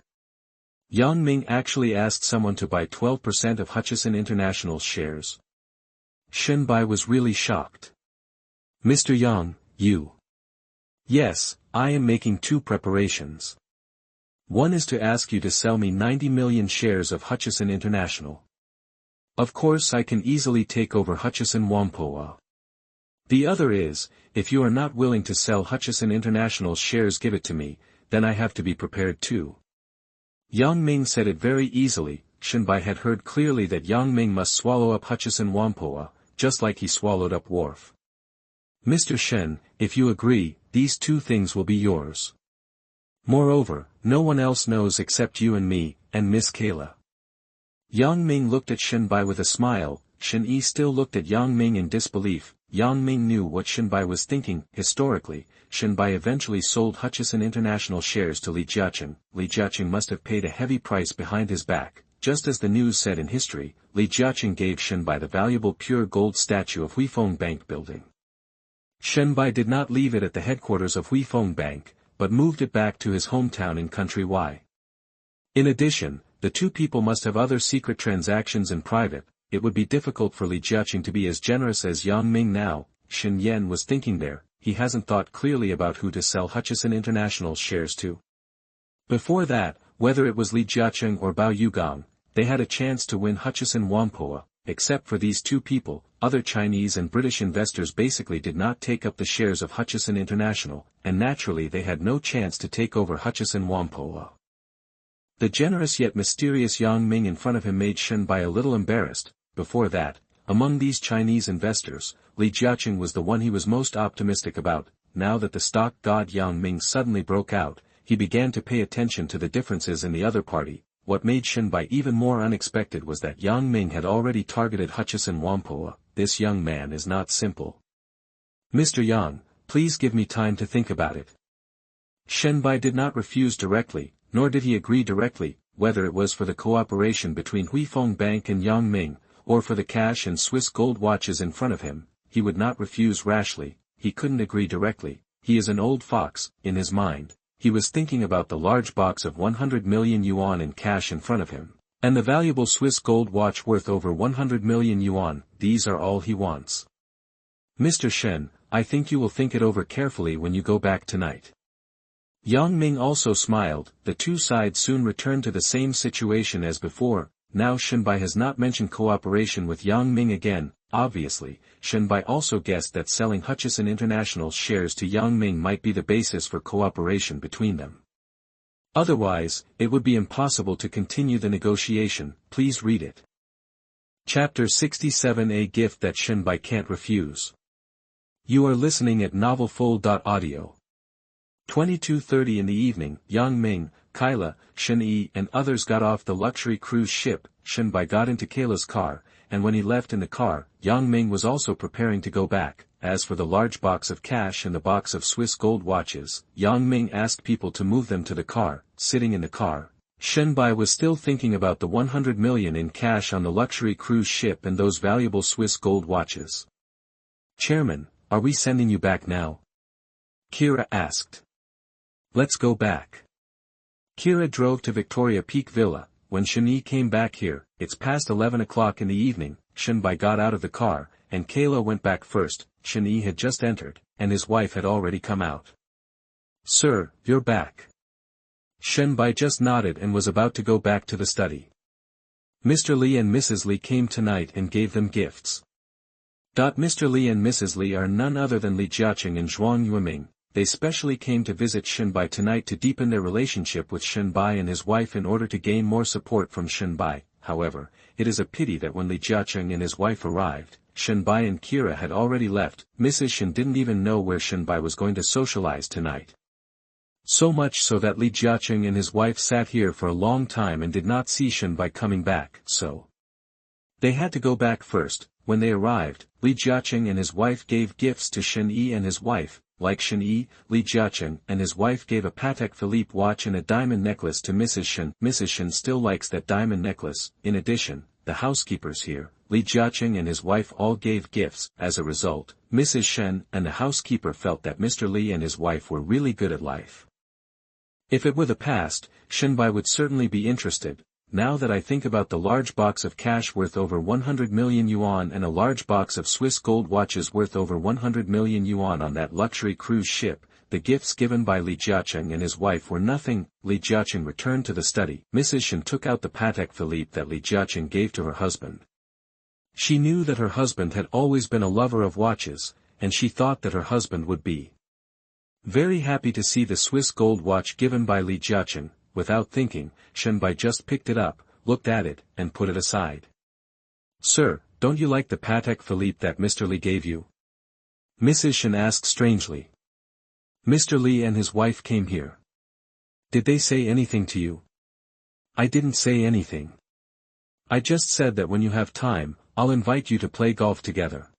Yang Ming actually asked someone to buy 12% of Hutchison International's shares. Shen Bi was really shocked. Mr. Yang, you. Yes, I am making two preparations. One is to ask you to sell me 90 million shares of Hutchison International. Of course I can easily take over Hutchison Whampoa. The other is, if you are not willing to sell Hutchison International's shares, give it to me, then I have to be prepared too. Yang Ming said it very easily. Shen Bi had heard clearly that Yang Ming must swallow up Hutchison Whampoa, just like he swallowed up Wharf. Mr. Shen, if you agree, these two things will be yours. Moreover, no one else knows except you and me, and Miss Kayla. Yang Ming looked at Shen Bi with a smile. Shen Yi still looked at Yang Ming in disbelief. Yang Ming knew what Shen Bi was thinking. Historically, Shen Bi eventually sold Hutchison International shares to Li Jiaqing. Li Jiaqing must have paid a heavy price behind his back. Just as the news said in history, Li Jiaqing gave Shen Bi the valuable pure gold statue of Huifeng Bank building. Shen Bi did not leave it at the headquarters of Huifeng Bank, but moved it back to his hometown in Country Y. In addition, the two people must have other secret transactions in private. It would be difficult for Li Jiaqing to be as generous as Yang Ming now. Shen Yan was thinking there, he hasn't thought clearly about who to sell Hutchison International's shares to. Before that, whether it was Li Jiaqing or Bao Yugang, they had a chance to win Hutchison Whampoa. Except for these two people, other Chinese and British investors basically did not take up the shares of Hutchison International, and naturally they had no chance to take over Hutchison Whampoa. The generous yet mysterious Yang Ming in front of him made Shen Bi a little embarrassed. Before that, among these Chinese investors, Li Jiaqing was the one he was most optimistic about. Now that the stock god Yang Ming suddenly broke out, he began to pay attention to the differences in the other party. What made Shen Bi even more unexpected was that Yang Ming had already targeted Hutchison Whampoa. This young man is not simple. Mr. Yang, please give me time to think about it. Shen Bi did not refuse directly, nor did he agree directly, whether it was for the cooperation between Huifeng Bank and Yang Ming, or for the cash and Swiss gold watches in front of him. He would not refuse rashly. He couldn't agree directly. He is an old fox. In his mind, he was thinking about the large box of 100 million yuan in cash in front of him, and the valuable Swiss gold watch worth over 100 million yuan. These are all he wants. Mr. Shen, I think you will think it over carefully when you go back tonight. Yang Ming also smiled. The two sides soon returned to the same situation as before. Now Shen Bi has not mentioned cooperation with Yang Ming again. Obviously, Shen Bi also guessed that selling Hutchison International's shares to Yang Ming might be the basis for cooperation between them. Otherwise, it would be impossible to continue the negotiation. Please read it. Chapter 67, a gift that Shen Bi can't refuse. You are listening at novelfull.audio. 22:30 in the evening, Yang Ming, Kyla, Shen Yi and others got off the luxury cruise ship. Shen Bi got into Kayla's car, and when he left in the car, Yang Ming was also preparing to go back. As for the large box of cash and the box of Swiss gold watches, Yang Ming asked people to move them to the car. Sitting in the car, Shen Bi was still thinking about the 100 million in cash on the luxury cruise ship and those valuable Swiss gold watches. Chairman, are we sending you back now? Kira asked. Let's go back. Kira drove to Victoria Peak Villa. When Shen Yi came back here, it's past 11 o'clock in the evening. Shen Bi got out of the car, and Kayla went back first. Shen Yi had just entered, and his wife had already come out. Sir, you're back. Shen Bi just nodded and was about to go back to the study. Mr. Li and Mrs. Li came tonight and gave them gifts. Mr. Li and Mrs. Li are none other than Li Jiaqing and Zhuang Yuming. They specially came to visit Shen Bi tonight to deepen their relationship with Shen Bi and his wife in order to gain more support from Shen Bi. However, it is a pity that when Li Jiaqing and his wife arrived, Shen Bi and Kira had already left. Mrs. Shen didn't even know where Shen Bi was going to socialize tonight. So much so that Li Jiaqing and his wife sat here for a long time and did not see Shen Bi coming back, so they had to go back first. When they arrived, Li Jiaqing and his wife gave gifts to Shen Yi and his wife. Like Shen Yi, Li Jiaqing and his wife gave a Patek Philippe watch and a diamond necklace to Mrs. Shen. Mrs. Shen still likes that diamond necklace. In addition, the housekeepers here, Li Jiaqing and his wife all gave gifts. As a result, Mrs. Shen and the housekeeper felt that Mr. Li and his wife were really good at life. If it were the past, Shen Bi would certainly be interested. Now that I think about the large box of cash worth over 100 million yuan and a large box of Swiss gold watches worth over 100 million yuan on that luxury cruise ship, the gifts given by Li Jiaqing and his wife were nothing. Li Jiaqing returned to the study. Mrs. Shen took out the Patek Philippe that Li Jiaqing gave to her husband. She knew that her husband had always been a lover of watches, and she thought that her husband would be very happy to see the Swiss gold watch given by Li Jiaqing. Without thinking, Shen Bi just picked it up, looked at it, and put it aside. Sir, don't you like the Patek Philippe that Mr. Li gave you? Mrs. Shen asked strangely. Mr. Li and his wife came here. Did they say anything to you? I didn't say anything. I just said that when you have time, I'll invite you to play golf together.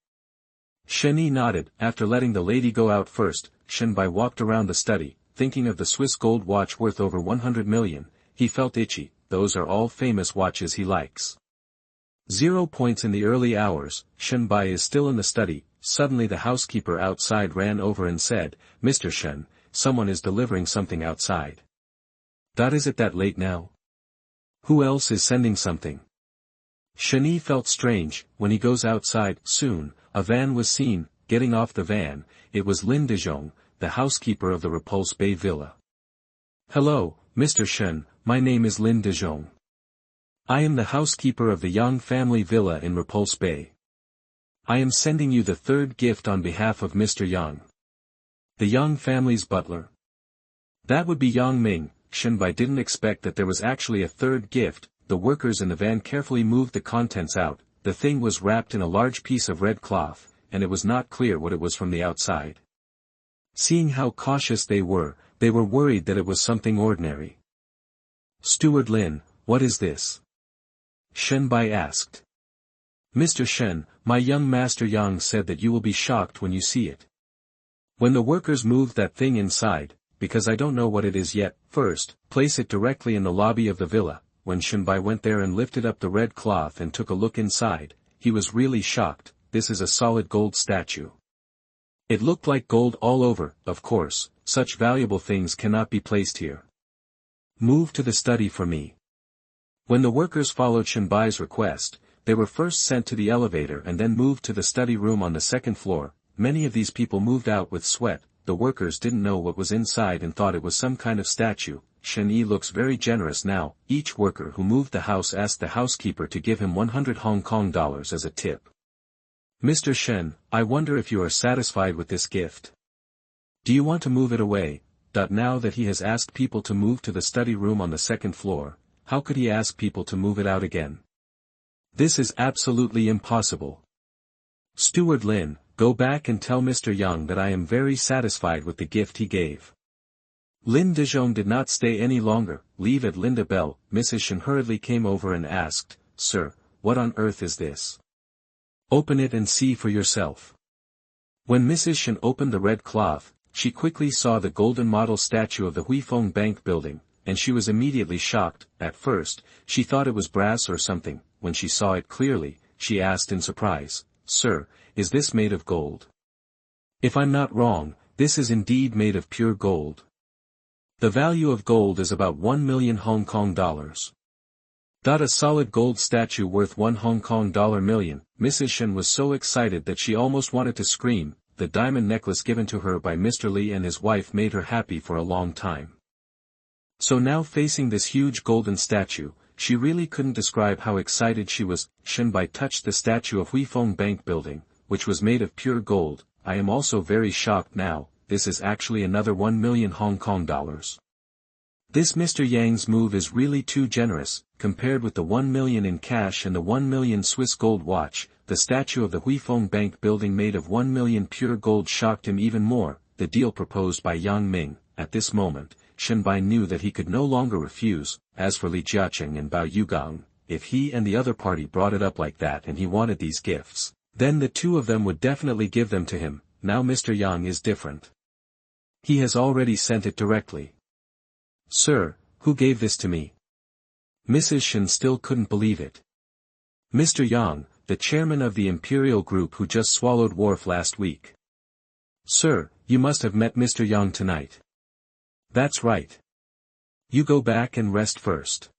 Shen Yi nodded. After letting the lady go out first, Shen Bi walked around the study. Thinking of the Swiss gold watch worth over 100 million, he felt itchy. Those are all famous watches he likes. 0 points in the early hours. Shen Bi is still in the study. Suddenly the housekeeper outside ran over and said, Mr. Shen, someone is delivering something outside. Is it that late now? Who else is sending something? Shen Yi felt strange. When he goes outside, soon, a van was seen. Getting off the van, it was Lin Dezhong, the housekeeper of the Repulse Bay Villa. Hello, Mr. Shen, my name is Lin Dezhong. I am the housekeeper of the Yang family villa in Repulse Bay. I am sending you the third gift on behalf of Mr. Yang. The Yang family's butler. That would be Yang Ming. Shen Bi didn't expect that there was actually a third gift. The workers in the van carefully moved the contents out. The thing was wrapped in a large piece of red cloth, and it was not clear what it was from the outside. Seeing how cautious they were worried that it was something ordinary. Steward Lin, what is this? Shen Bi asked. Mr. Shen, my young master Yang said that you will be shocked when you see it. When the workers moved that thing inside, because I don't know what it is yet, first, place it directly in the lobby of the villa. When Shen Bi went there and lifted up the red cloth and took a look inside, he was really shocked. This is a solid gold statue. It looked like gold all over. Of course, such valuable things cannot be placed here. Move to the study for me. When the workers followed Shen Bi's request, they were first sent to the elevator and then moved to the study room on the second floor. Many of these people moved out with sweat. The workers didn't know what was inside and thought it was some kind of statue. Shen Yi looks very generous now. Each worker who moved the house asked the housekeeper to give him 100 Hong Kong dollars as a tip. Mr. Shen, I wonder if you are satisfied with this gift. Do you want to move it away? Now that he has asked people to move to the study room on the second floor, how could he ask people to move it out again? This is absolutely impossible. Steward Lin, go back and tell Mr. Yang that I am very satisfied with the gift he gave. Lin Dezhong did not stay any longer. Leave at Linda Bell. Mrs. Shen hurriedly came over and asked, Sir, what on earth is this? Open it and see for yourself. When Mrs. Shen opened the red cloth, she quickly saw the golden model statue of the Huifeng Bank building, and she was immediately shocked. At first, she thought it was brass or something. When she saw it clearly, she asked in surprise, Sir, is this made of gold? If I'm not wrong, this is indeed made of pure gold. The value of gold is about 1 million Hong Kong dollars. A solid gold statue worth 1 Hong Kong dollar million. Mrs. Shen was so excited that she almost wanted to scream. The diamond necklace given to her by Mr. Li and his wife made her happy for a long time. So now facing this huge golden statue, she really couldn't describe how excited she was. Shen Bi touched the statue of Huifeng Bank building, which was made of pure gold. I am also very shocked now. This is actually another 1 million Hong Kong dollars. This Mr. Yang's move is really too generous. Compared with the 1 million in cash and the 1 million Swiss gold watch, the statue of the Huifeng Bank building made of 1 million pure gold shocked him even more. The deal proposed by Yang Ming. At this moment, Shen Bi knew that he could no longer refuse. As for Li Jiaqing and Bao Yugang, if he and the other party brought it up like that and he wanted these gifts, then the two of them would definitely give them to him. Now Mr. Yang is different. He has already sent it directly. Sir, who gave this to me? Mrs. Shen still couldn't believe it. Mr. Yang, the chairman of the Imperial Group who just swallowed Wharf last week. Sir, you must have met Mr. Yang tonight. That's right. You go back and rest first.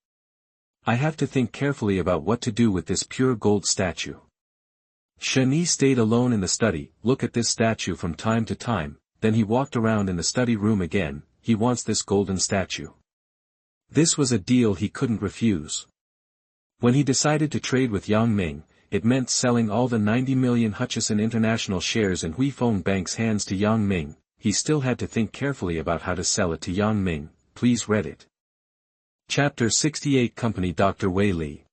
I have to think carefully about what to do with this pure gold statue. Shen Yi stayed alone in the study. Look at this statue from time to time. Then he walked around in the study room again. He wants this golden statue. This was a deal he couldn't refuse. When he decided to trade with Yang Ming, it meant selling all the 90 million Hutchison International shares in Huifeng Bank's hands to Yang Ming. He still had to think carefully about how to sell it to Yang Ming. Please read it. Chapter 68 Company Dr. Wei Li.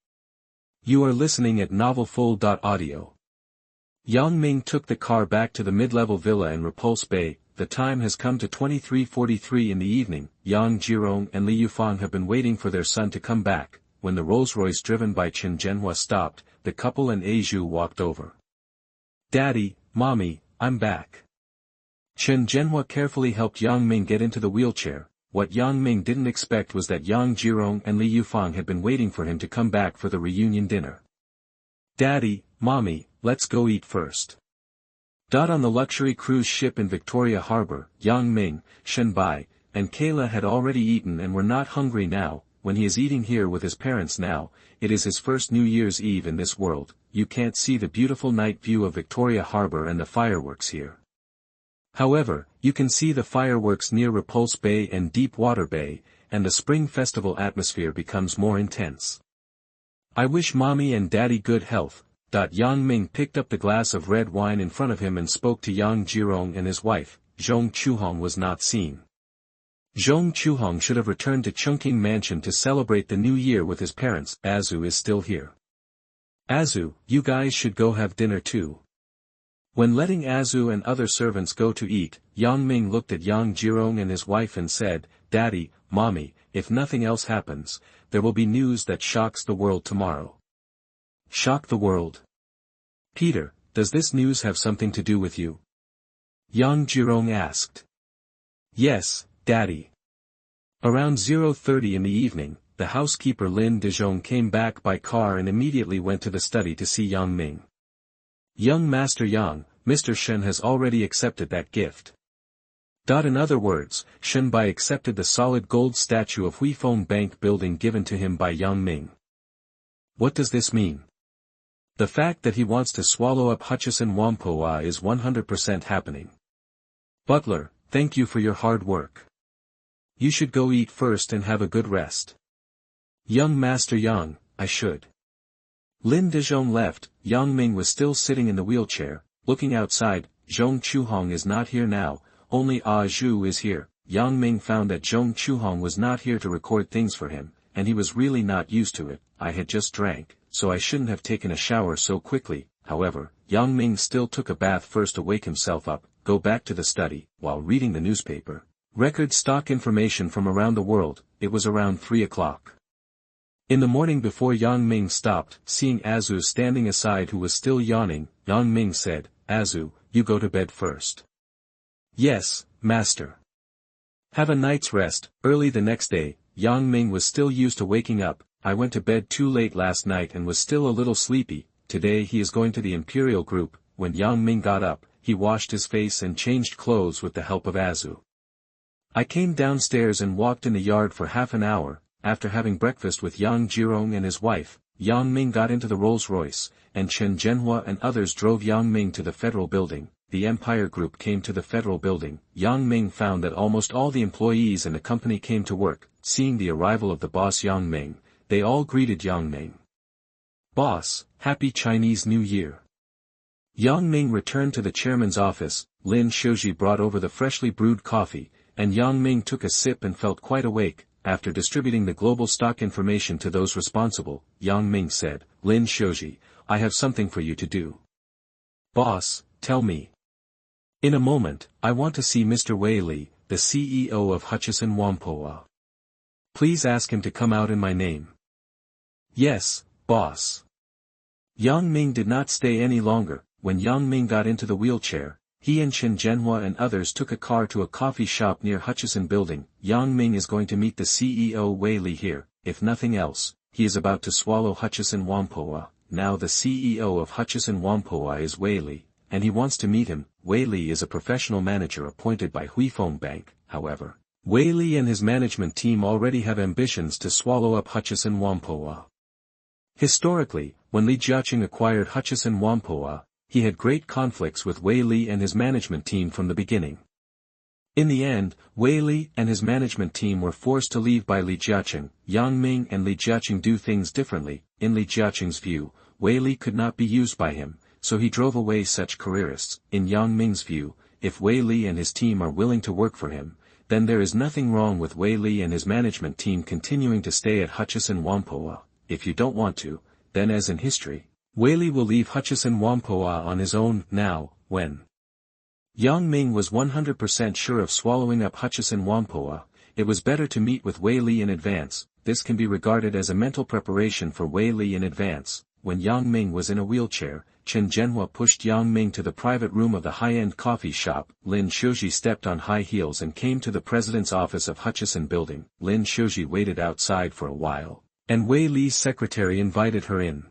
You are listening at novelfull.audio. Yang Ming took the car back to the mid-level villa in Repulse Bay. The time has come to 23:43 in the evening. Yang Jirong and Li Yufang have been waiting for their son to come back. When the Rolls-Royce driven by Chen Zhenhua stopped, the couple and Aizhu walked over. Daddy, Mommy, I'm back. Chen Zhenhua carefully helped Yang Ming get into the wheelchair. What Yang Ming didn't expect was that Yang Jirong and Li Yufang had been waiting for him to come back for the reunion dinner. Daddy, Mommy, let's go eat first. On the luxury cruise ship in Victoria Harbor, Yang Ming, Shen Bi, and Kayla had already eaten and were not hungry now. When he is eating here with his parents now, it is his first New Year's Eve in this world. You can't see the beautiful night view of Victoria Harbor and the fireworks here. However, you can see the fireworks near Repulse Bay and Deep Water Bay, and the Spring Festival atmosphere becomes more intense. I wish mommy and daddy good health. Yang Ming picked up the glass of red wine in front of him and spoke to Xiangjiang and his wife. Zhong Chuhong was not seen. Zhong Chuhong should have returned to Chungking Mansion to celebrate the new year with his parents. Azu is still here. Azu, you guys should go have dinner too. When letting Azu and other servants go to eat, Yang Ming looked at Yang Jirong and his wife and said, Daddy, Mommy, if nothing else happens, there will be news that shocks the world tomorrow. Shock the world? Peter, does this news have something to do with you? Yang Jirong asked. Yes, Daddy. Around 0:30 in the evening, the housekeeper Lin Dezhong came back by car and immediately went to the study to see Yang Ming. Young Master Yang, Mr. Shen has already accepted that gift. In other words, Shen Bi accepted the solid gold statue of Huifeng Bank building given to him by Yang Ming. What does this mean? The fact that he wants to swallow up Hutchison Whampoa is 100% happening. Butler, thank you for your hard work. You should go eat first and have a good rest. Young Master Yang, I should. Lin Dezhong left. Yang Ming was still sitting in the wheelchair, looking outside. Zhong Chuhong is not here now, only Ah Zhu is here. Yang Ming found that Zhong Chuhong was not here to record things for him, and he was really not used to it. I had just drank, so I shouldn't have taken a shower so quickly. However, Yang Ming still took a bath first to wake himself up, go back to the study, while reading the newspaper. Record stock information from around the world. It was around 3 o'clock. In the morning before Yang Ming stopped, seeing Azu standing aside who was still yawning, Yang Ming said, Azu, you go to bed first. Yes, master. Have a night's rest. Early the next day, Yang Ming was still used to waking up. I went to bed too late last night and was still a little sleepy. Today he is going to the Imperial Group. When Yang Ming got up, he washed his face and changed clothes with the help of Azu. I came downstairs and walked in the yard for half an hour. After having breakfast with Yang Jirong and his wife, Yang Ming got into the Rolls-Royce, and Chen Zhenhua and others drove Yang Ming to the Federal Building. The Empire Group came to the Federal Building. Yang Ming found that almost all the employees in the company came to work. Seeing the arrival of the boss Yang Ming, they all greeted Yang Ming. Boss, Happy Chinese New Year. Yang Ming returned to the chairman's office. Lin Shoji brought over the freshly brewed coffee, and Yang Ming took a sip and felt quite awake. After distributing the global stock information to those responsible, Yang Ming said, Lin Shoji, I have something for you to do. Boss, tell me. In a moment, I want to see Mr. Wei Li, the CEO of Hutchison Whampoa. Please ask him to come out in my name. Yes, boss. Yang Ming did not stay any longer. When Yang Ming got into the wheelchair, he and Chen Zhenhua and others took a car to a coffee shop near Hutchison Building. Yang Ming is going to meet the CEO Wei Li here. If nothing else, he is about to swallow Hutchison Whampoa. Now the CEO of Hutchison Whampoa is Wei Li, and he wants to meet him. Wei Li is a professional manager appointed by Huifeng Bank. However, Wei Li and his management team already have ambitions to swallow up Hutchison Whampoa. Historically, when Li Jiaqing acquired Hutchison Whampoa, he had great conflicts with Wei Li and his management team from the beginning. In the end, Wei Li and his management team were forced to leave by Li Jiaqing. Yang Ming and Li Jiaqing do things differently. In Li Jiaqing's view, Wei Li could not be used by him, so he drove away such careerists. In Yang Ming's view, if Wei Li and his team are willing to work for him, then there is nothing wrong with Wei Li and his management team continuing to stay at Hutchison Whampoa. If you don't want to, then as in history, Wei Li will leave Hutchison Whampoa on his own. Now, when Yang Ming was 100% sure of swallowing up Hutchison Whampoa, it was better to meet with Wei Li in advance. This can be regarded as a mental preparation for Wei Li in advance. When Yang Ming was in a wheelchair, Chen Zhenhua pushed Yang Ming to the private room of the high-end coffee shop. Lin Shoji stepped on high heels and came to the president's office of Hutchison Building. Lin Shoji waited outside for a while, and Wei Li's secretary invited her in.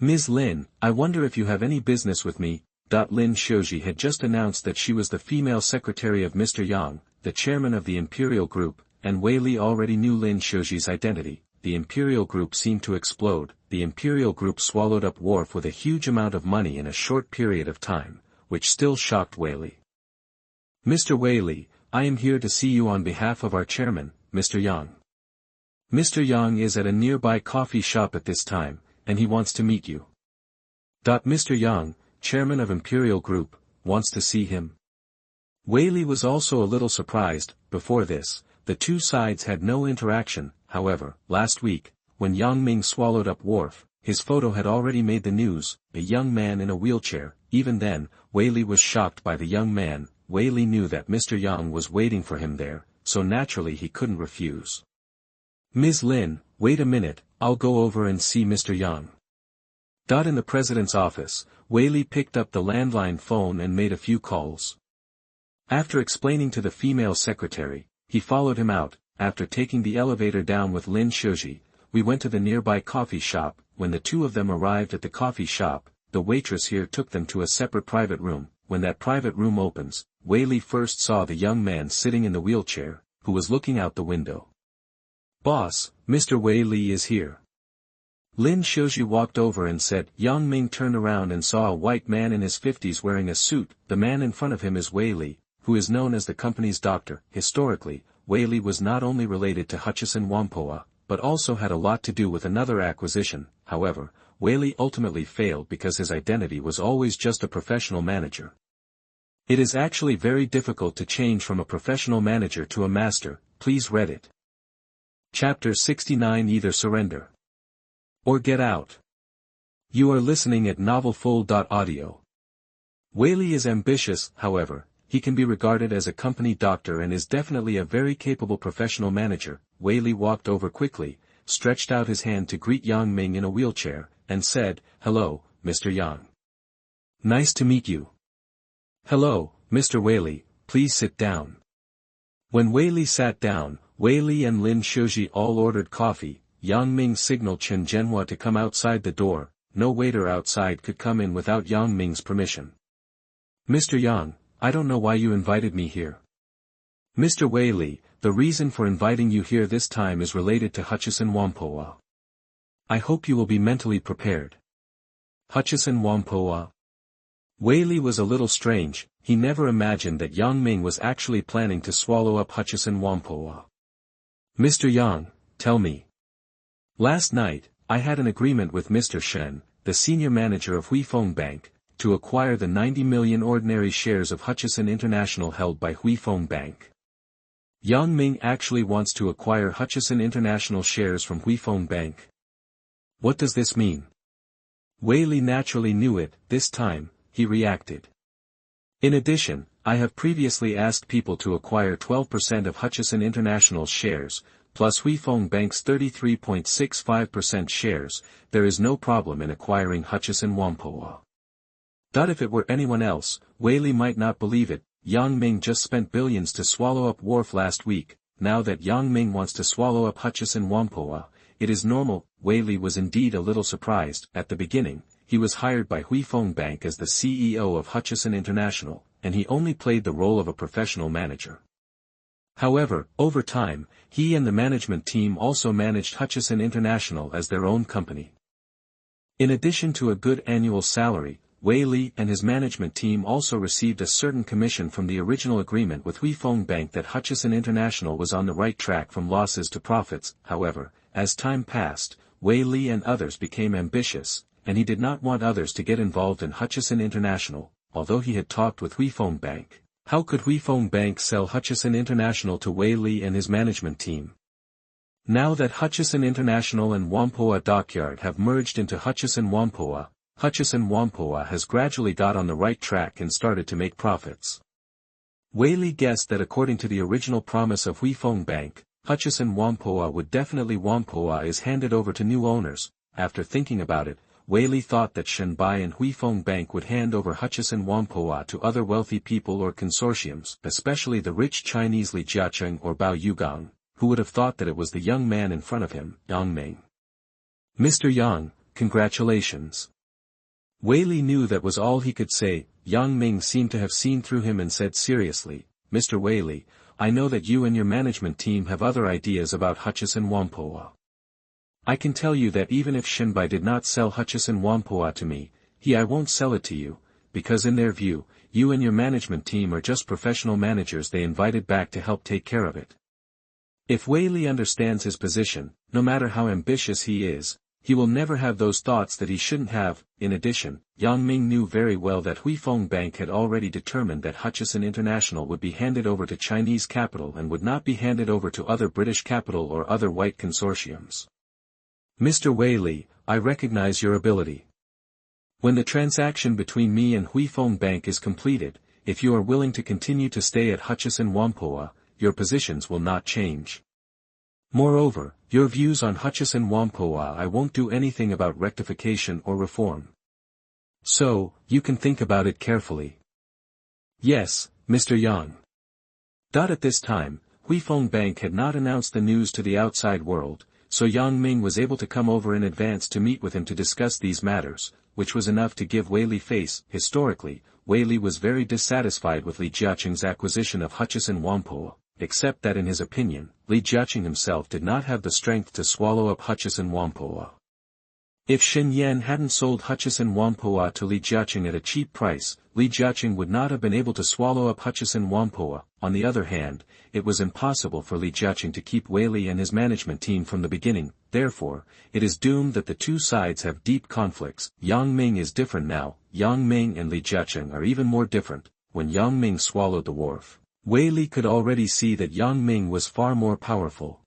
Ms. Lin, I wonder if you have any business with me. Lin Shoji had just announced that she was the female secretary of Mr. Yang, the chairman of the Imperial Group, and Wei Li already knew Lin Shoji's identity. The Imperial Group seemed to explode. The Imperial Group swallowed up Wharf with a huge amount of money in a short period of time, which still shocked Wei Li. Mr. Wei Li, I am here to see you on behalf of our chairman, Mr. Yang. Mr. Yang is at a nearby coffee shop at this time, and he wants to meet you. Mr. Yang, chairman of Imperial Group, wants to see him. Wei Li was also a little surprised. Before this, the two sides had no interaction. However, last week, when Yang Ming swallowed up Wharf, his photo had already made the news, a young man in a wheelchair. Even then, Wei Li was shocked by the young man. Wei Li knew that Mr. Yang was waiting for him there, so naturally he couldn't refuse. Ms. Lin, wait a minute, I'll go over and see Mr. Yang. In the president's office, Wei Li picked up the landline phone and made a few calls. After explaining to the female secretary, he followed him out. After taking the elevator down with Lin Shoji, we went to the nearby coffee shop. When the two of them arrived at the coffee shop, the waitress here took them to a separate private room. When that private room opens, Wei Li first saw the young man sitting in the wheelchair, who was looking out the window. Boss, Mr. Wei Li is here. Lin Shoji walked over and said. Yang Ming turned around and saw a white man in his 50s wearing a suit. The man in front of him is Wei Li, who is known as the company's doctor. Historically, Wei Li was not only related to Hutchison Whampoa, but also had a lot to do with another acquisition. However, Wei Li ultimately failed because his identity was always just a professional manager. It is actually very difficult to change from a professional manager to a master. Please read it. Chapter 69. Either surrender or get out. You are listening at novelfull.audio. Wei Li is ambitious. However, he can be regarded as a company doctor and is definitely a very capable professional manager. Wei Li walked over quickly, stretched out his hand to greet Yang Ming in a wheelchair, and said, "Hello, Mr. Yang. Nice to meet you." "Hello, Mr. Wei Li, please sit down." When Wei Li sat down, Wei Li and Lin Shoji all ordered coffee. Yang Ming signaled Xiangjiang to come outside the door. No waiter outside could come in without Yang Ming's permission. "Mr. Yang, I don't know why you invited me here." "Mr. Wei Li, the reason for inviting you here this time is related to Hutchison Whampoa. I hope you will be mentally prepared." Hutchison Whampoa? Wei Li was a little strange. He never imagined that Yang Ming was actually planning to swallow up Hutchison Whampoa. "Mr. Yang, tell me. Last night, I had an agreement with Mr. Shen, the senior manager of Huifeng Bank, to acquire the 90 million ordinary shares of Hutchison International held by Huifeng Bank. Yang Ming actually wants to acquire Hutchison International shares from Huifeng Bank. What does this mean?" Wei Li naturally knew it. This time, he reacted. "In addition, I have previously asked people to acquire 12% of Hutchison International's shares, plus Huifeng Bank's 33.65% shares. There is no problem in acquiring Hutchison Whampoa." If it were anyone else, Wei Li might not believe it. Yang Ming just spent billions to swallow up Wharf last week. Now that Yang Ming wants to swallow up Hutchison Whampoa, it is normal. Wei Li was indeed a little surprised. At the beginning, he was hired by Huifeng Bank as the CEO of Hutchison International, and he only played the role of a professional manager. However, over time, he and the management team also managed Hutchison International as their own company. In addition to a good annual salary, Wei Li and his management team also received a certain commission from the original agreement with Huifeng Bank that Hutchison International was on the right track from losses to profits. However, as time passed, Wei Li and others became ambitious, and he did not want others to get involved in Hutchison International. Although he had talked with Huifeng Bank, how could Huifeng Bank sell Hutchison International to Wei Li and his management team? Now that Hutchison International and Whampoa Dockyard have merged into Hutchison Whampoa, Hutchison Whampoa has gradually got on the right track and started to make profits. Wei Li guessed that according to the original promise of Huifeng Bank, Hutchison Whampoa would definitely Whampoa is handed over to new owners. After thinking about it, Wei Li thought that Shen Bi and Huifeng Bank would hand over Hutchison Whampoa to other wealthy people or consortiums, especially the rich Chinese Li Jiacheng or Bao Yugang, who would have thought that it was the young man in front of him, Yang Ming. "Mr. Yang, congratulations." Wei Li knew that was all he could say. Yang Ming seemed to have seen through him and said seriously, "Mr. Wei Li, I know that you and your management team have other ideas about Hutchison Whampoa. I can tell you that even if Shen Bi did not sell Hutchison Whampoa to me, I won't sell it to you, because in their view, you and your management team are just professional managers they invited back to help take care of it." If Wei Li understands his position, no matter how ambitious he is, he will never have those thoughts that he shouldn't have. In addition, Yang Ming knew very well that Huifeng Bank had already determined that Hutchison International would be handed over to Chinese capital and would not be handed over to other British capital or other white consortiums. Mr. Wei Li, I recognize your ability. When the transaction between me and Huifeng Bank is completed, if you are willing to continue to stay at Hutchison Whampoa, your positions will not change. Moreover, your views on Hutchison Whampoa I won't do anything about rectification or reform. So, you can think about it carefully. Yes, Mr. Yang. At this time, Huifeng Bank had not announced the news to the outside world, so Yang Ming was able to come over in advance to meet with him to discuss these matters, which was enough to give Wei Li face. Historically, Wei Li was very dissatisfied with Li Jiaqing's acquisition of Hutchison Whampoa, except that in his opinion, Li Jiaqing himself did not have the strength to swallow up Hutchison Whampoa. If Shen Yan hadn't sold Hutchison Whampoa to Li Jiaqing at a cheap price, Li Jiaqing would not have been able to swallow up Hutchison Whampoa. On the other hand, it was impossible for Li Jiaqing to keep Wei Li and his management team from the beginning. Therefore, it is doomed that the two sides have deep conflicts. Yang Ming is different now. Yang Ming and Li Jiaqing are even more different. When Yang Ming swallowed the Wharf, Wei Li could already see that Yang Ming was far more powerful.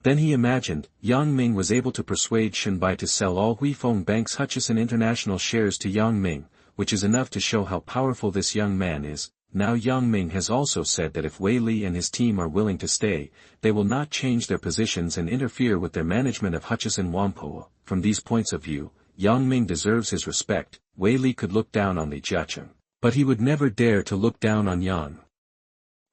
Then he imagined, Yang Ming was able to persuade Shen Bi to sell all Huifeng Bank's Hutchison International shares to Yang Ming, which is enough to show how powerful this young man is. Now Yang Ming has also said that if Wei Li and his team are willing to stay, they will not change their positions and interfere with their management of Hutchison Whampoa. From these points of view, Yang Ming deserves his respect. Wei Li could look down on Li Jiaqing, but he would never dare to look down on Yang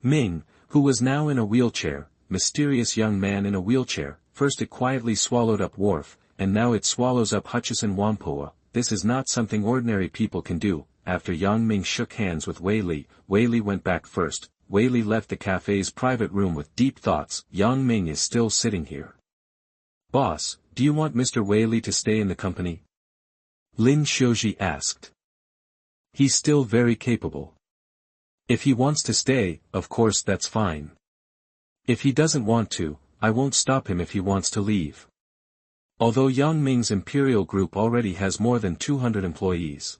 Ming, who was now in a wheelchair. Mysterious young man in a wheelchair. First it quietly swallowed up Wharf, and now it swallows up Hutchison Whampoa. This is not something ordinary people can do. After Yang Ming shook hands with Wei Li went back first. Wei Li left the cafe's private room with deep thoughts. Yang Ming is still sitting here. Boss, do you want Mr. Wei Li to stay in the company? Lin Xiaoji asked. He's still very capable. If he wants to stay, of course that's fine. If he doesn't want to, I won't stop him if he wants to leave. Although Yang Ming's Imperial Group already has more than 200 employees.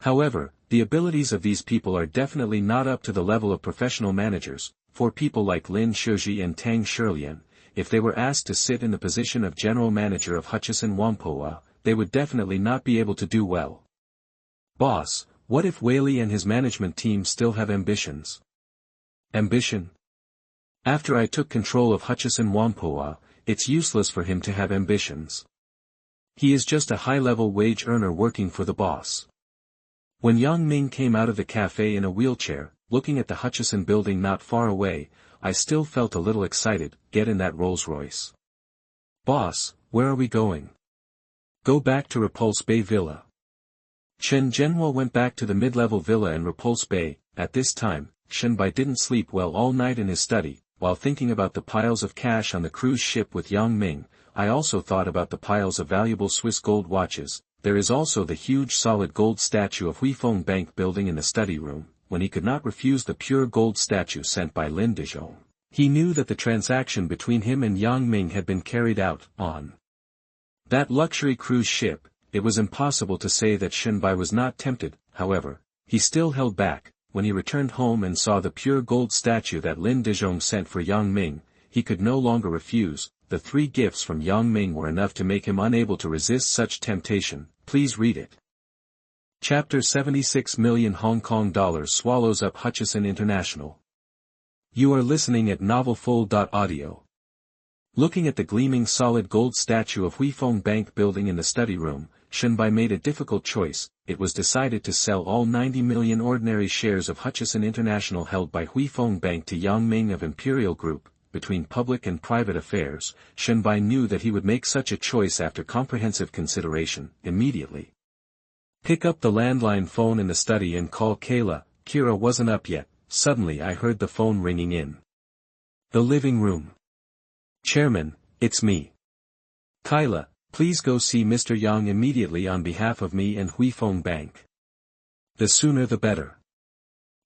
However, the abilities of these people are definitely not up to the level of professional managers. For people like Lin Xiaoji and Tang Shilian, if they were asked to sit in the position of general manager of Hutchison Whampoa, they would definitely not be able to do well. Boss, what if Wei Li and his management team still have ambitions? Ambition? After I took control of Hutchison Whampoa, it's useless for him to have ambitions. He is just a high-level wage earner working for the boss. When Yang Ming came out of the cafe in a wheelchair, looking at the Hutchison building not far away, I still felt a little excited. Get in that Rolls-Royce. Boss, where are we going? Go back to Repulse Bay Villa. Chen Zhenhua went back to the mid-level villa in Repulse Bay. At this time, Shen Bi didn't sleep well all night in his study. While thinking about the piles of cash on the cruise ship with Yang Ming, I also thought about the piles of valuable Swiss gold watches. There is also the huge solid gold statue of Huifeng Bank building in the study room. When he could not refuse the pure gold statue sent by Lin Dezhong, he knew that the transaction between him and Yang Ming had been carried out on that luxury cruise ship. It was impossible to say that Shen Bi was not tempted. However, he still held back. When he returned home and saw the pure gold statue that Lin Dezhong sent for Yang Ming, he could no longer refuse. The 3 gifts from Yang Ming were enough to make him unable to resist such temptation. Please read it. Chapter 76 million Hong Kong dollars swallows up Hutchison International. You are listening at novelfull.audio. Looking at the gleaming solid gold statue of Huifeng Bank building in the study room, Shen Bi made a difficult choice. It was decided to sell all 90 million ordinary shares of Hutchison International held by Huifeng Bank to Yang Ming of Imperial Group. Between public and private affairs, Shen Bi knew that he would make such a choice after comprehensive consideration. Immediately pick up the landline phone in the study and call Kayla. Kira wasn't up yet. Suddenly I heard the phone ringing in the living room. Chairman, it's me. Kyla, please go see Mr. Yang immediately on behalf of me and Huifeng Bank. The sooner the better.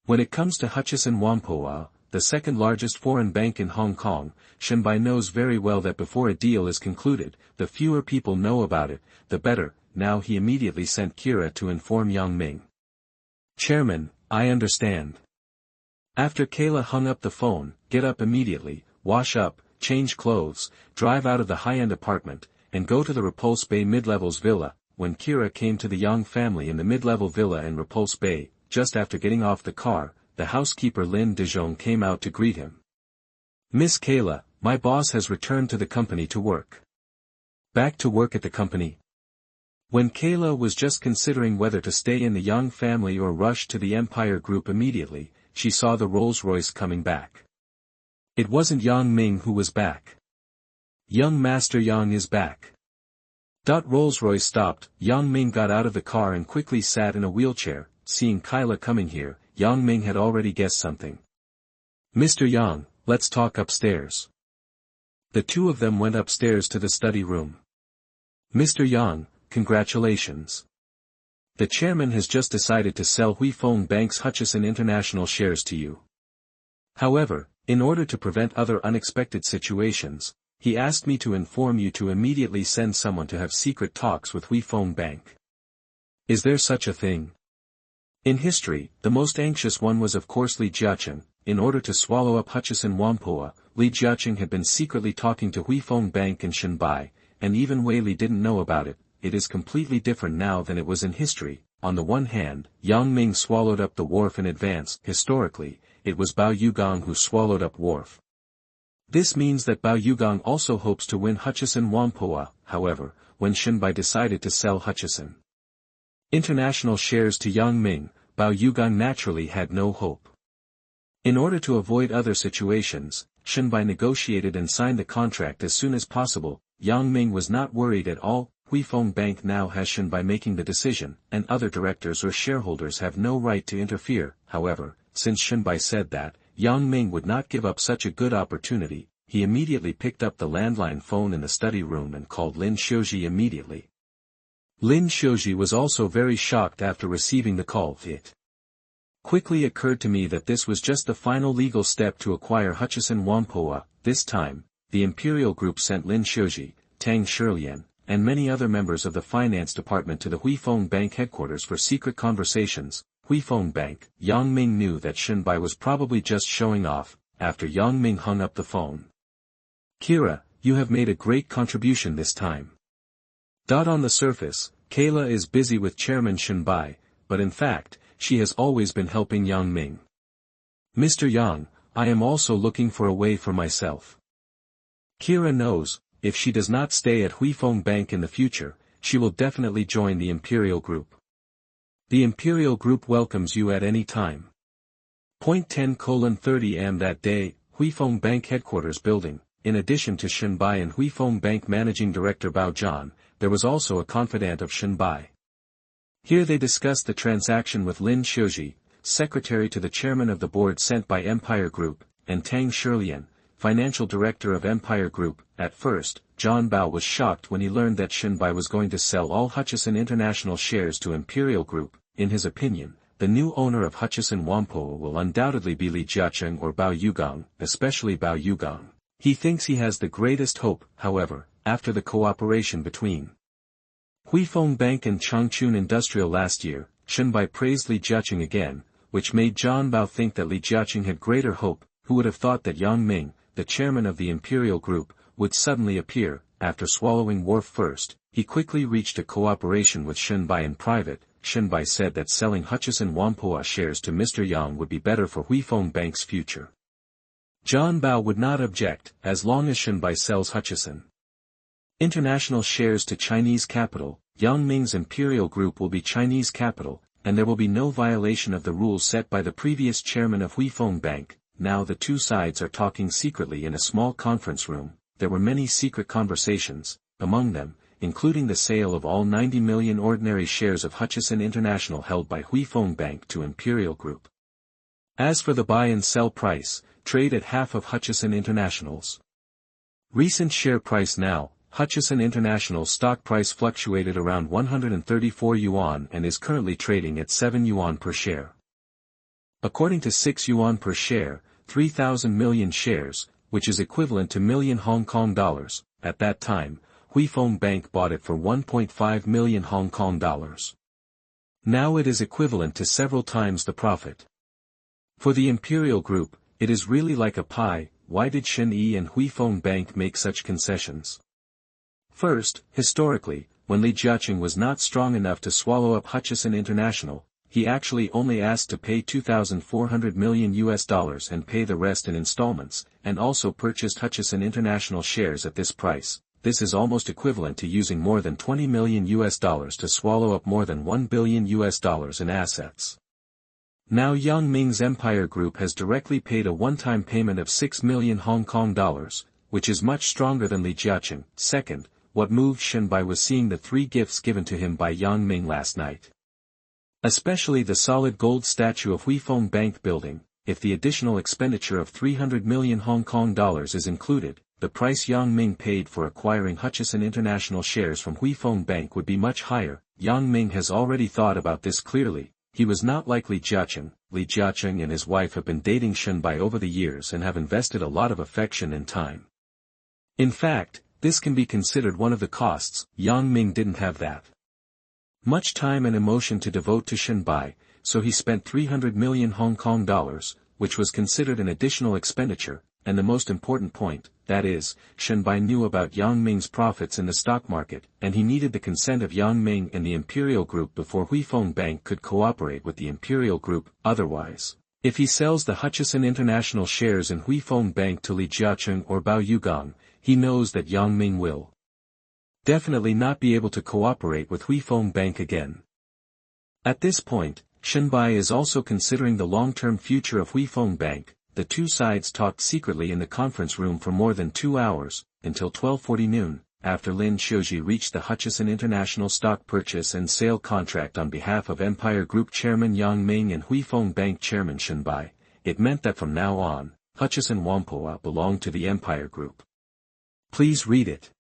When it comes to Hutchison Whampoa, the second largest foreign bank in Hong Kong. Shen Bi knows very well that before a deal is concluded, the fewer people know about it, the better. Now he immediately sent Kira to inform Yang Ming. "Chairman, I understand." After Kayla hung up the phone, "Get up immediately, wash up, change clothes, drive out of the high-end apartment, and go to the Repulse Bay Mid-Levels Villa." When Kira came to the Yang family in the mid-level villa in Repulse Bay, just after getting off the car, the housekeeper Lin Dejong came out to greet him. "Miss Kayla, my boss has returned to the company to work." "Back to work at the company?" When Kayla was just considering whether to stay in the Yang family or rush to the Empire Group immediately, she saw the Rolls-Royce coming back. It wasn't Yang Ming who was back. "Young Master Yang is back." Rolls-Royce stopped. Yang Ming got out of the car and quickly sat in a wheelchair. Seeing Kayla coming here, Yang Ming had already guessed something. "Mr. Yang, let's talk upstairs." The two of them went upstairs to the study room. "Mr. Yang, congratulations. The chairman has just decided to sell Huifeng Bank's Hutchison International shares to you. However, in order to prevent other unexpected situations, he asked me to inform you to immediately send someone to have secret talks with Huifeng Bank. Is there such a thing?" In history, the most anxious one was of course Li Jiaqing. In order to swallow up Hutchison Whampoa, Li Jiaqing had been secretly talking to Huifeng Bank and Shen Bi, and even Wei Li didn't know about it. It is completely different now than it was in history. On the one hand, Yang Ming swallowed up the Wharf in advance. Historically, it was Bao Yugang who swallowed up Wharf. This means that Bao Yugang also hopes to win Hutchison Whampoa. However, when Shen Bi decided to sell Hutchison International shares to Yang Ming, Bao Yugang naturally had no hope. In order to avoid other situations, Shen Bi negotiated and signed the contract as soon as possible. Yang Ming was not worried at all. Huifeng Bank now has Shen Bi making the decision, and other directors or shareholders have no right to interfere. However, since Shen Bi said that, Yang Ming would not give up such a good opportunity, he immediately picked up the landline phone in the study room and called Lin Xiaoji immediately. Lin Xiaoji was also very shocked after receiving the call. It quickly occurred to me that this was just the final legal step to acquire Hutchison Whampoa. This time, the Imperial Group sent Lin Xiaoji, Tang Shilian, and many other members of the finance department to the Huifeng Bank headquarters for secret conversations. Huifeng Bank. Yang Ming knew that Shen Bi was probably just showing off. After Yang Ming hung up the phone. "Kira, you have made a great contribution this time." On the surface, Kayla is busy with Chairman Shen Bi, but in fact, she has always been helping Yang Ming. "Mr. Yang, I am also looking for a way for myself." Kira knows, if she does not stay at Huifeng Bank in the future, she will definitely join the Imperial Group. The Imperial Group welcomes you at any time. 10:30 am that day, Huifeng Bank headquarters building. In addition to Shen Bi and Huifeng Bank Managing Director Bao Zhan, there was also a confidant of Shen Bi. Here they discussed the transaction with Lin Xiaoji, secretary to the chairman of the board sent by Empire Group, and Tang Shilian, financial director of Empire Group. At first, John Bao was shocked when he learned that Shen Bi was going to sell all Hutchison International shares to Imperial Group. In his opinion, the new owner of Hutchison Whampoa will undoubtedly be Li Jiaqing or Bao Yugang, especially Bao Yugang. He thinks he has the greatest hope. However, after the cooperation between Huifeng Bank and Changchun Industrial last year, Shen Bi praised Li Jiaqing again, which made John Bao think that Li Jiaqing had greater hope. Who would have thought that Yang Ming, the chairman of the Imperial Group, would suddenly appear. After swallowing Wharf first, he quickly reached a cooperation with Shen Bi in private. Shen Bi said that selling Hutchison Whampoa shares to Mr. Yang would be better for Huifeng Bank's future. John Bao would not object, as long as Shen Bi sells Hutchison International shares to Chinese capital. Yang Ming's Imperial Group will be Chinese capital, and there will be no violation of the rules set by the previous chairman of Huifeng Bank. Now the two sides are talking secretly in a small conference room. There were many secret conversations, among them, including the sale of all 90 million ordinary shares of Hutchison International held by Huifeng Bank to Imperial Group. As for the buy and sell price, trade at half of Hutchison International's recent share price now, Hutchison International stock price fluctuated around 134 yuan and is currently trading at 7 yuan per share. According to 6 yuan per share, 3,000 million shares, which is equivalent to million Hong Kong dollars. At that time, Huifeng Bank bought it for 1.5 million Hong Kong dollars. Now it is equivalent to several times the profit. For the Imperial Group, it is really like a pie. Why did Shen Bi and Huifeng Bank make such concessions? First, historically, when Li Jiaqing was not strong enough to swallow up Hutchison International, he actually only asked to pay $2,400 million and pay the rest in installments, and also purchased Hutchison International shares at this price. This is almost equivalent to using more than $20 million to swallow up more than $1 billion in assets. Now Yang Ming's Empire Group has directly paid a one-time payment of 6 million Hong Kong dollars, which is much stronger than Li Jiaqing. Second, what moved Shen Bi was seeing the 3 gifts given to him by Yang Ming last night. Especially the solid gold statue of Huifeng Bank building. If the additional expenditure of 300 million Hong Kong dollars is included, the price Yang Ming paid for acquiring Hutchison International shares from Huifeng Bank would be much higher. Yang Ming has already thought about this clearly. He was not like Li Jiaqing. Li Jiaqing and his wife have been dating Shen Bi over the years and have invested a lot of affection and time. In fact, this can be considered one of the costs. Yang Ming didn't have that much time and emotion to devote to Shen Bi, so he spent 300 million Hong Kong dollars, which was considered an additional expenditure, and the most important point, that is, Shen Bi knew about Yang Ming's profits in the stock market, and he needed the consent of Yang Ming and the Imperial Group before Huifeng Bank could cooperate with the Imperial Group. Otherwise, if he sells the Hutchison International shares in Huifeng Bank to Li Jiaqing or Bao Yugang, he knows that Yang Ming will definitely not be able to cooperate with Huifeng Bank again. At this point, Shen Bi is also considering the long-term future of Huifeng Bank. The two sides talked secretly in the conference room for more than 2 hours, until 12:40 noon, after Lin Xiaoji reached the Hutchison International stock purchase and sale contract on behalf of Empire Group Chairman Yang Ming and Huifeng Bank Chairman Shen Bi. It meant that from now on, Hutchison Whampoa belonged to the Empire Group. Please read it.